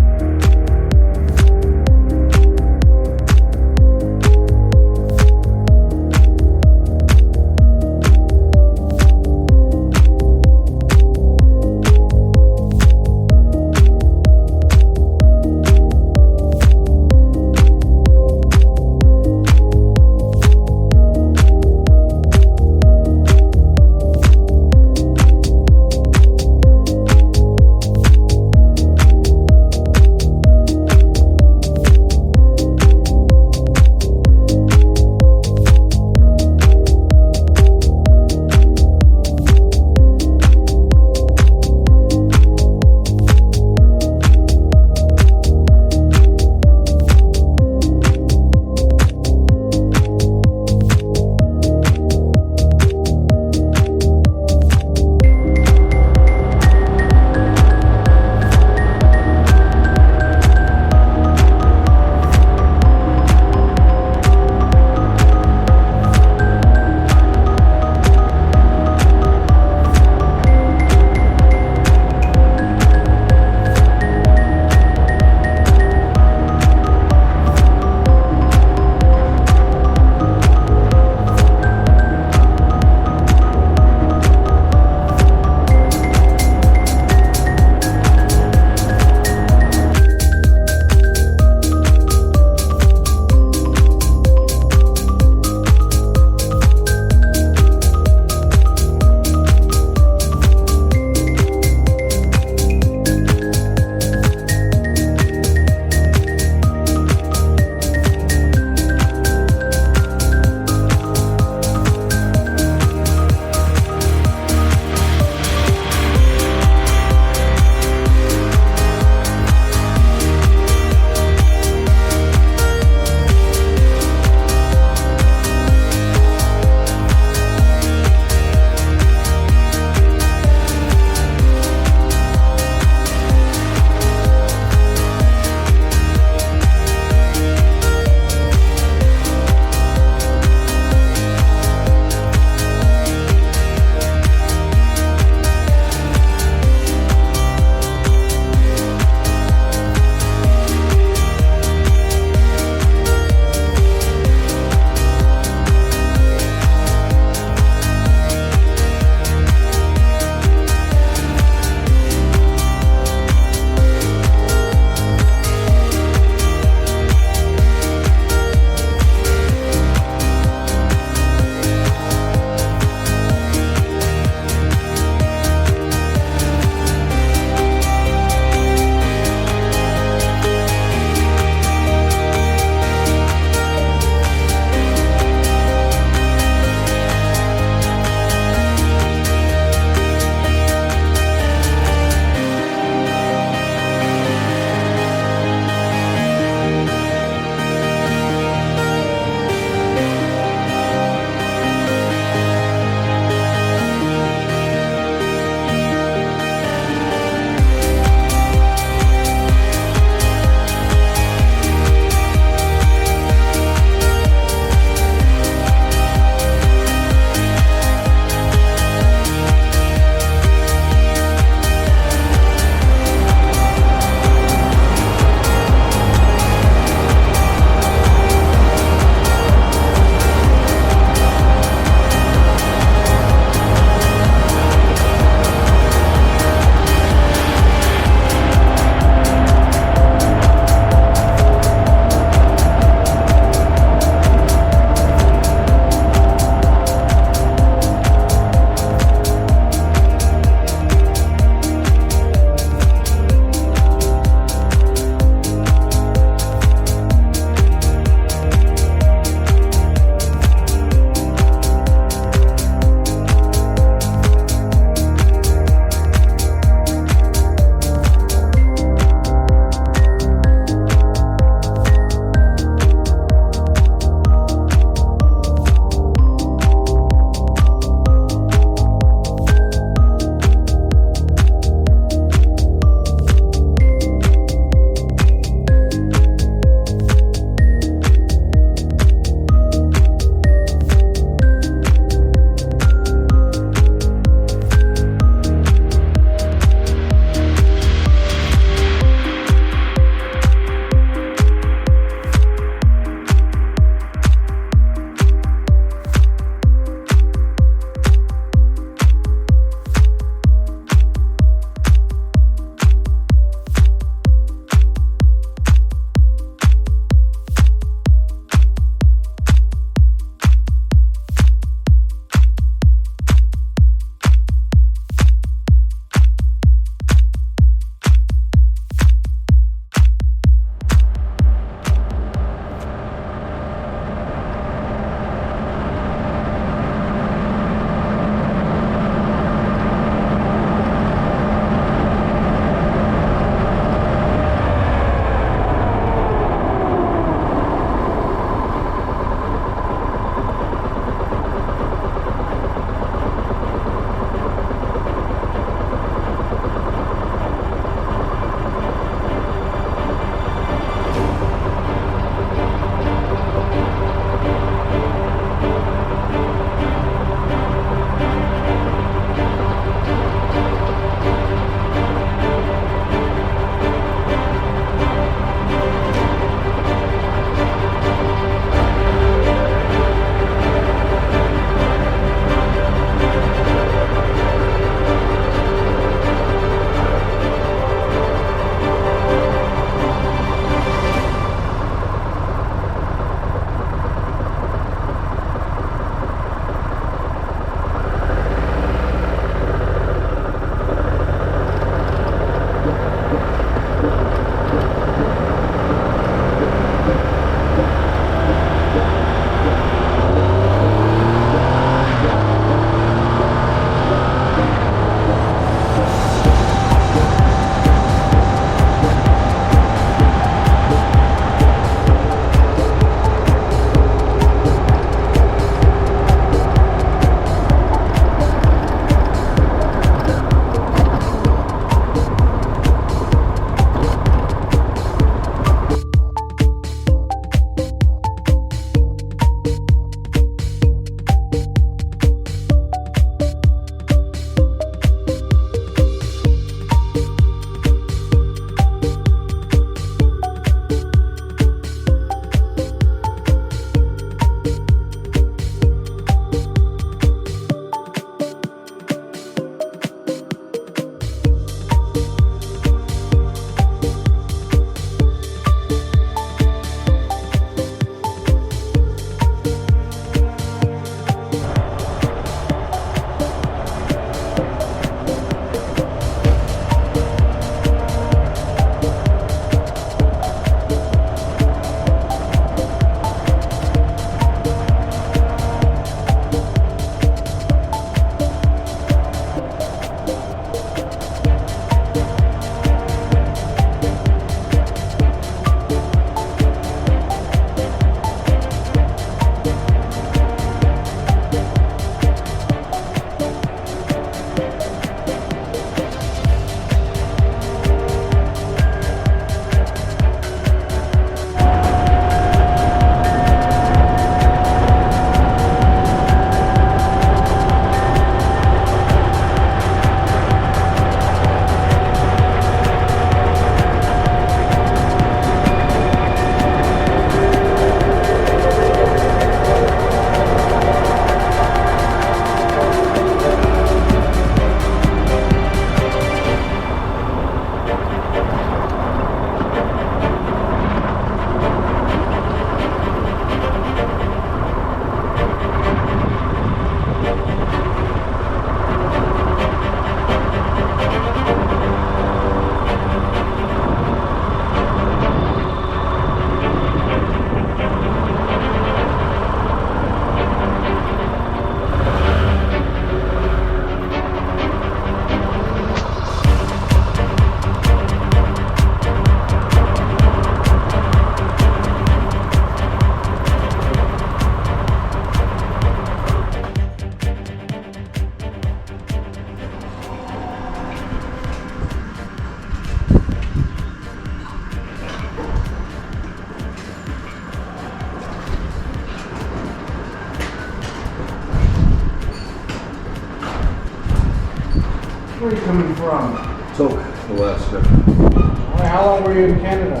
[SPEAKER 7] where are you coming from?
[SPEAKER 1] Tok, Alaska.
[SPEAKER 7] Alright, how long were you in Canada?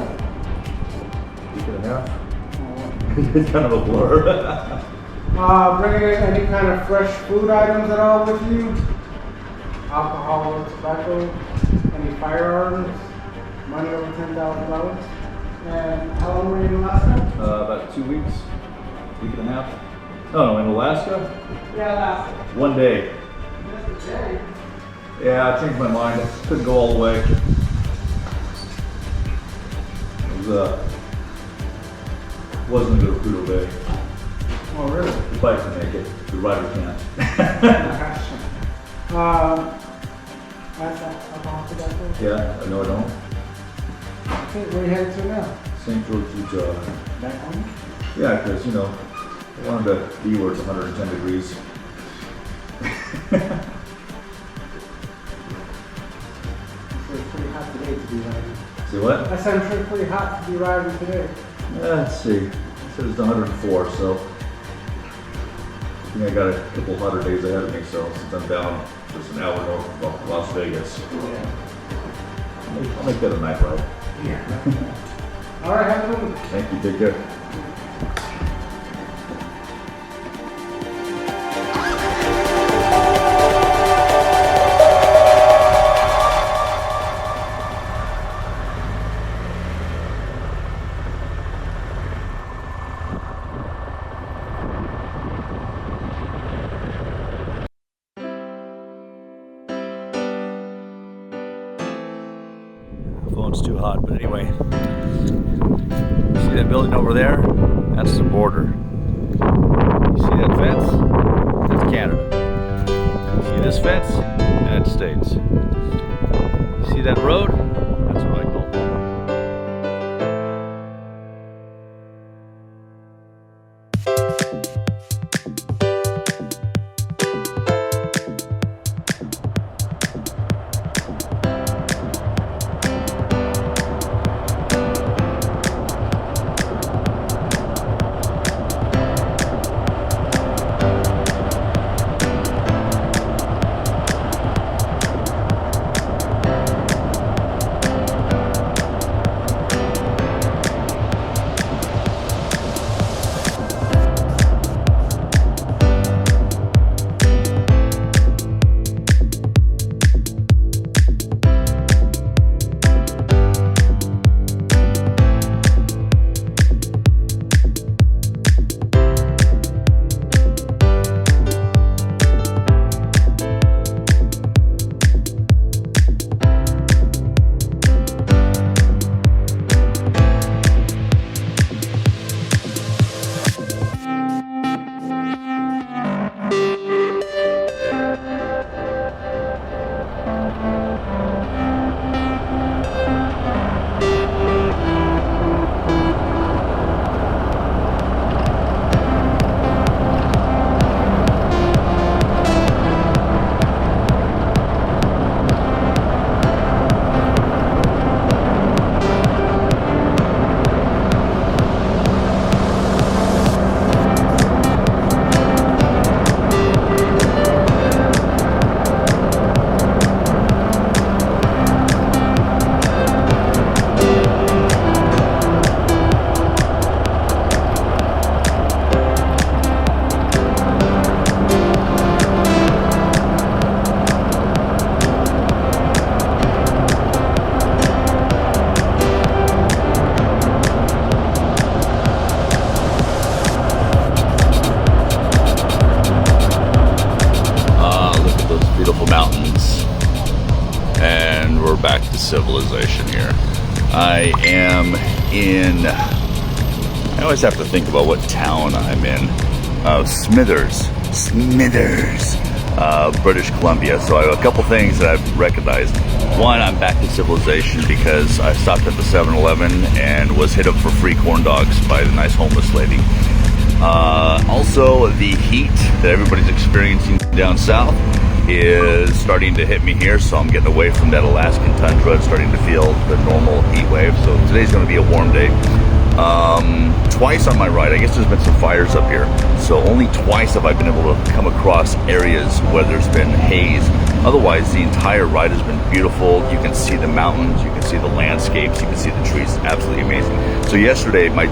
[SPEAKER 1] Week and a half. It's kind of a blur.
[SPEAKER 7] Bringing any kind of fresh food items at all with you? Alcohol or tobacco? Any firearms? Money over $10,000? And how long were you in Alaska?
[SPEAKER 1] About 2 weeks. Week and a half. Oh, no, in Alaska?
[SPEAKER 7] Yeah, Alaska.
[SPEAKER 1] 1 day.
[SPEAKER 7] Just a day.
[SPEAKER 1] Yeah, I changed my mind. Couldn't go all the way. It was, wasn't a good recruital day.
[SPEAKER 7] Oh, really?
[SPEAKER 1] The bike can make it, the rider can't.
[SPEAKER 7] That's alcohol tobacco?
[SPEAKER 1] Yeah, I know I don't.
[SPEAKER 7] Okay, where are you headed to now?
[SPEAKER 1] St. George, Utah.
[SPEAKER 7] Back home?
[SPEAKER 1] Yeah, because, you know, I wanted to be where it's 110 degrees.
[SPEAKER 7] It's pretty hot today to be riding.
[SPEAKER 1] See what?
[SPEAKER 7] I said I'm sure it's pretty hot to be riding today.
[SPEAKER 1] Let's see. It says it's 104, so I think I got a couple hotter days ahead of me, so since I'm down just an hour north of Las Vegas,
[SPEAKER 7] Yeah.
[SPEAKER 1] I'll make that a night ride.
[SPEAKER 7] Yeah. All right, have a good one.
[SPEAKER 1] Thank you, take care. Phone's too hot, but anyway. See that building over there? That's the border. You see that fence? That's Canada. See this fence? United States. You see that road? That's what I call home. Back to civilization here. I am in, I always have to think about what town I'm in. Smithers, British Columbia. So I have a couple things that I've recognized. One, I'm back to civilization because I stopped at the 7-Eleven and was hit up for free corn dogs by the nice homeless lady. Also, the heat that everybody's experiencing down south is starting to hit me here, so I'm getting away from that Alaskan tundra and starting to feel the normal heat wave. So today's going to be a warm day. twice on my ride. I guess there's been some fires up here, so only twice have I been able to come across areas where there's been haze. Otherwise, the entire ride has been beautiful. You can see the mountains, you can see the landscapes, you can see the trees. Absolutely amazing. So yesterday, my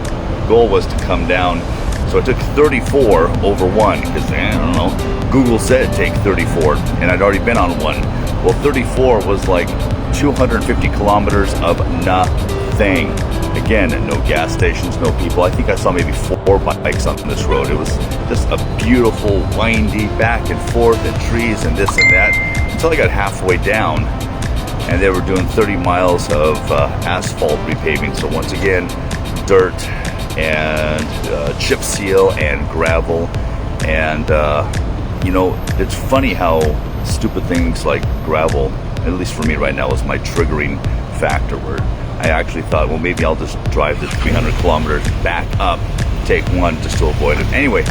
[SPEAKER 1] goal was to come down. So I took 34 over 1 because, I don't know, Google said take 34, and I'd already been on 1. Well, 34 was like 250 kilometers of nothing. Again, no gas stations, no people. I think I saw maybe 4 bikes on this road. It was just a beautiful, windy back and forth and trees and this and that until I got halfway down and they were doing 30 miles of asphalt repaving. So once again, dirt and chip seal and gravel. And, you know, it's funny how stupid things like gravel, at least for me right now, is my triggering factor where I actually thought, well, maybe I'll just drive the 300 kilometers back up, take 1 just to avoid it. Anyway,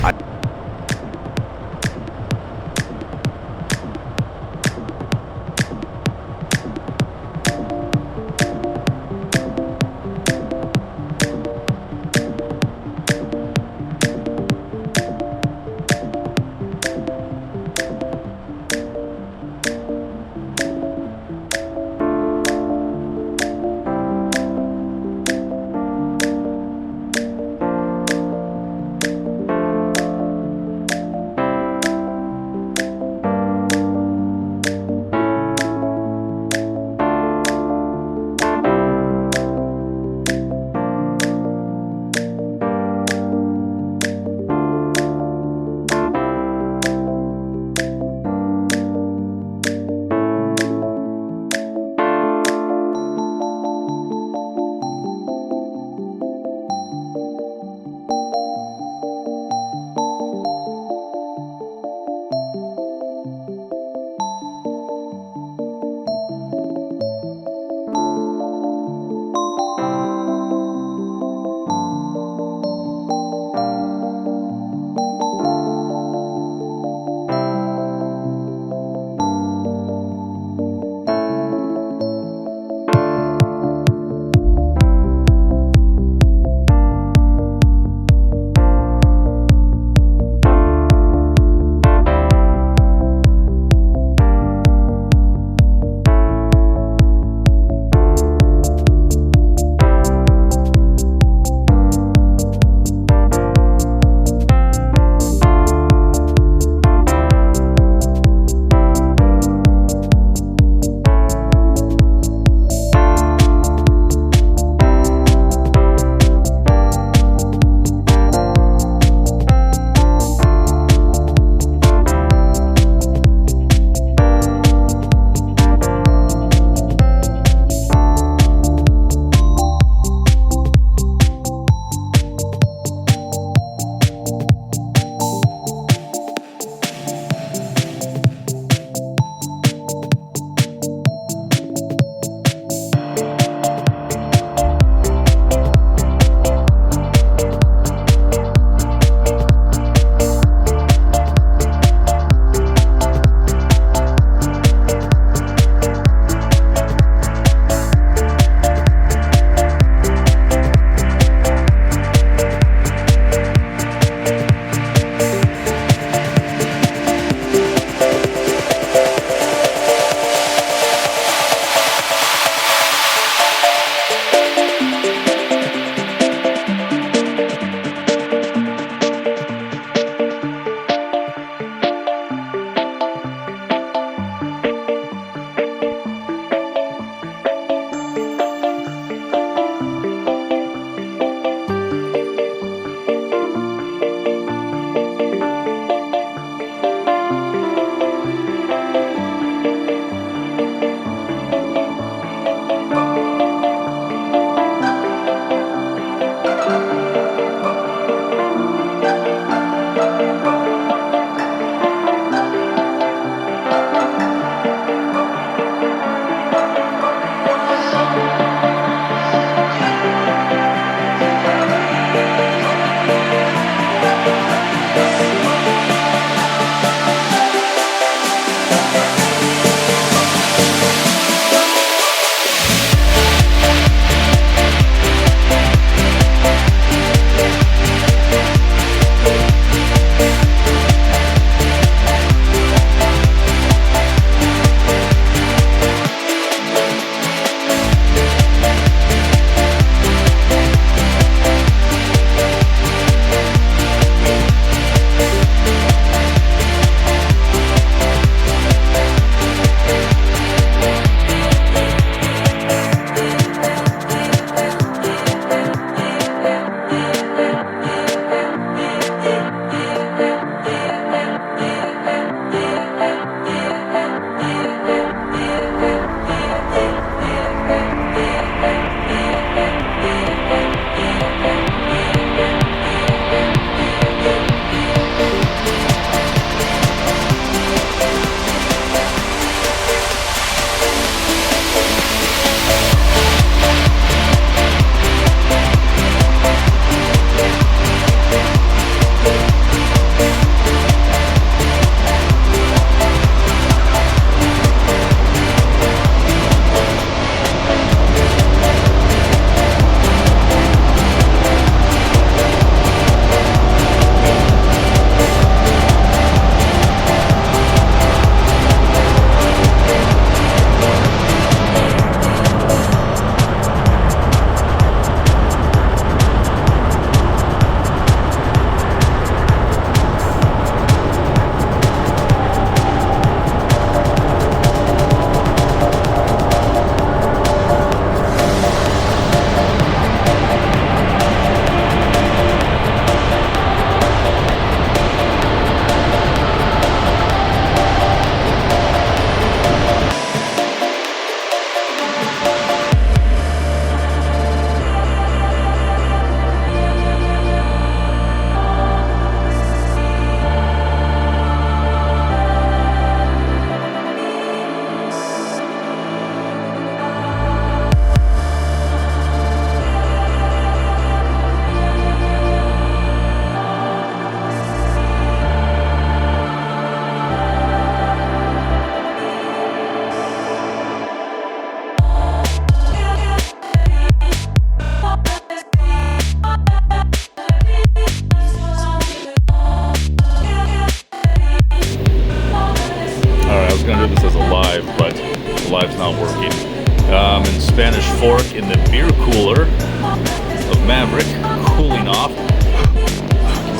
[SPEAKER 1] Fork in the beer cooler of Maverick, cooling off.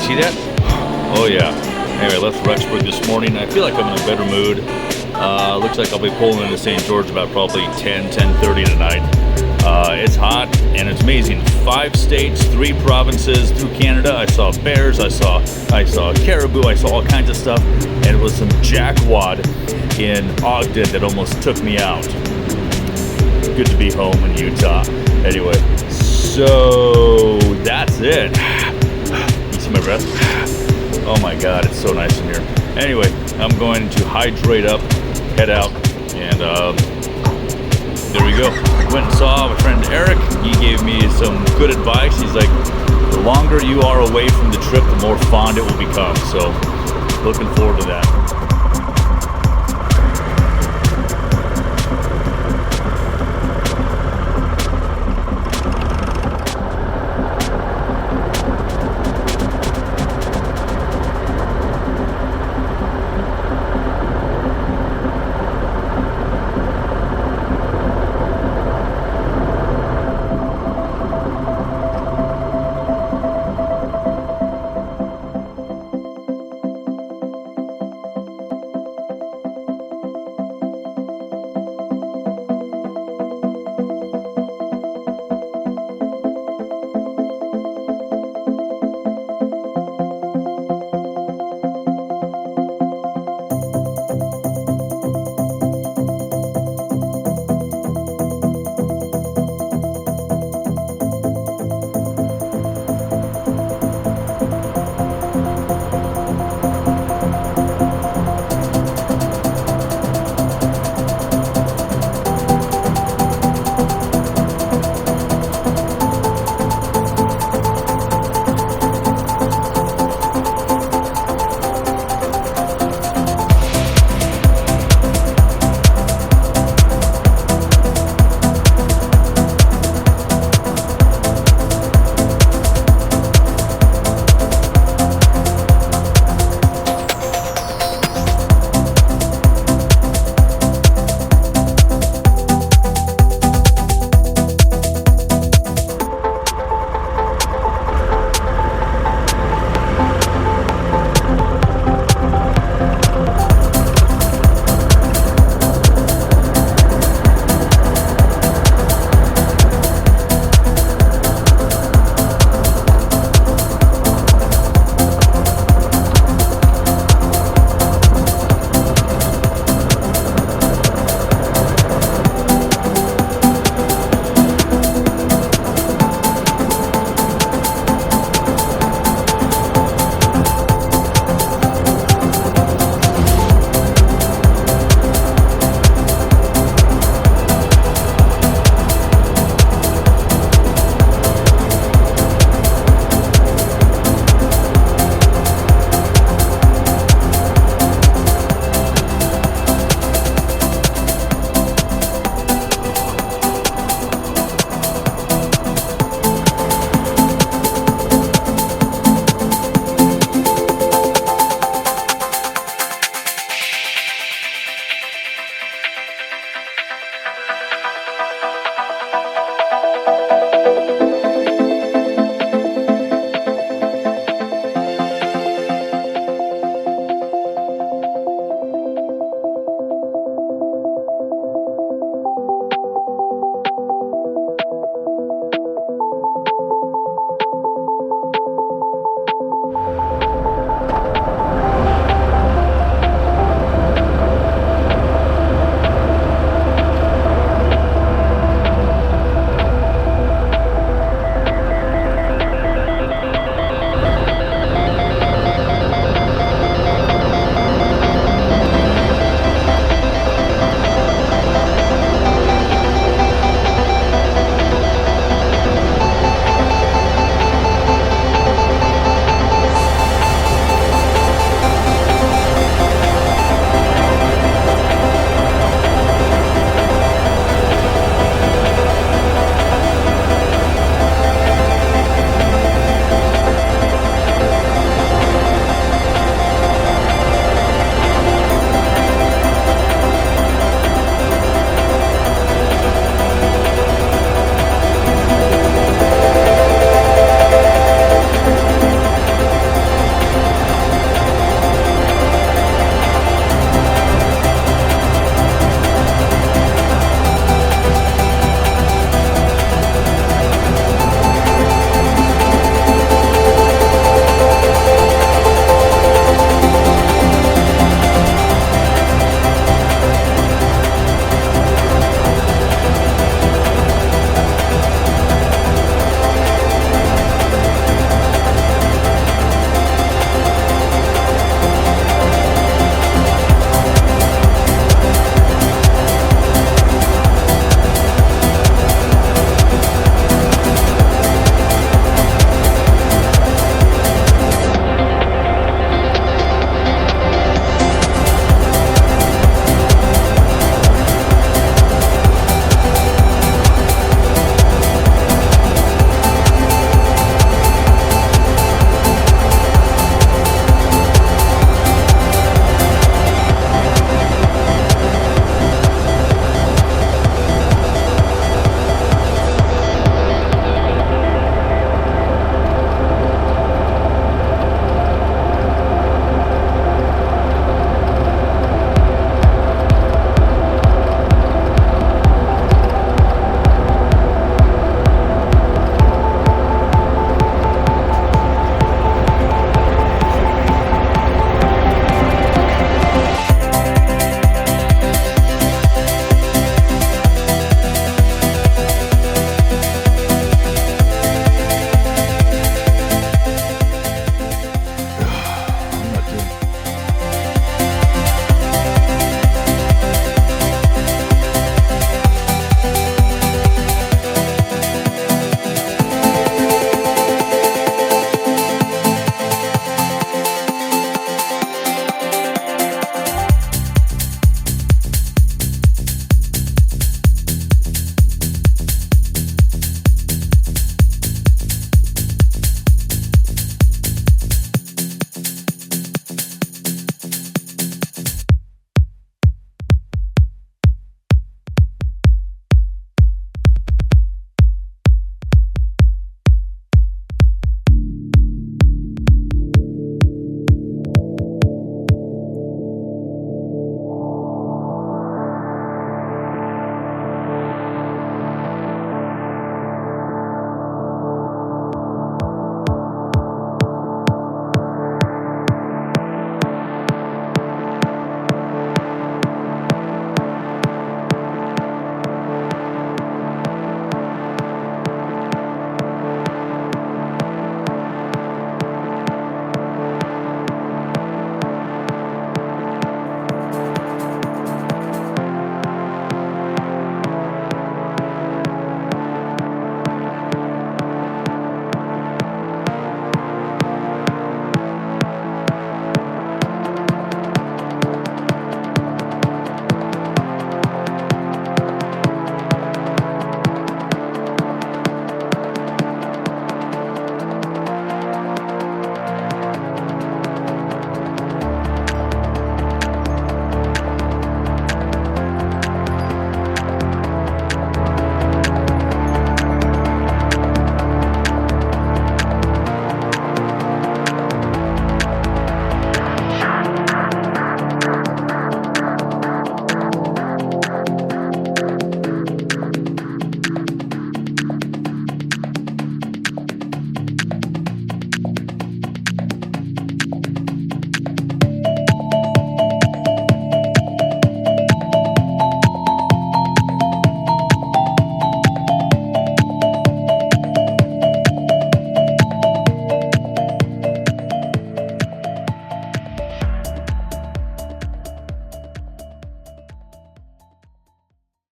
[SPEAKER 1] See that? Oh yeah. Anyway, left Rexburg this morning. I feel like I'm in a better mood. Looks like I'll be pulling into St. George about probably 10:30 tonight. It's hot and it's amazing. 5 states, 3 provinces through Canada. I saw bears, I saw caribou, I saw all kinds of stuff, and it was some jackwad in Ogden that almost took me out. Good to be home in Utah. Anyway, so that's it. You see my breath? Oh my God, it's so nice in here. Anyway, I'm going to hydrate up, head out, and there we go. Went and saw my friend Eric. He gave me some good advice. He's like, the longer you are away from the trip, the more fond it will become. So, looking forward to that.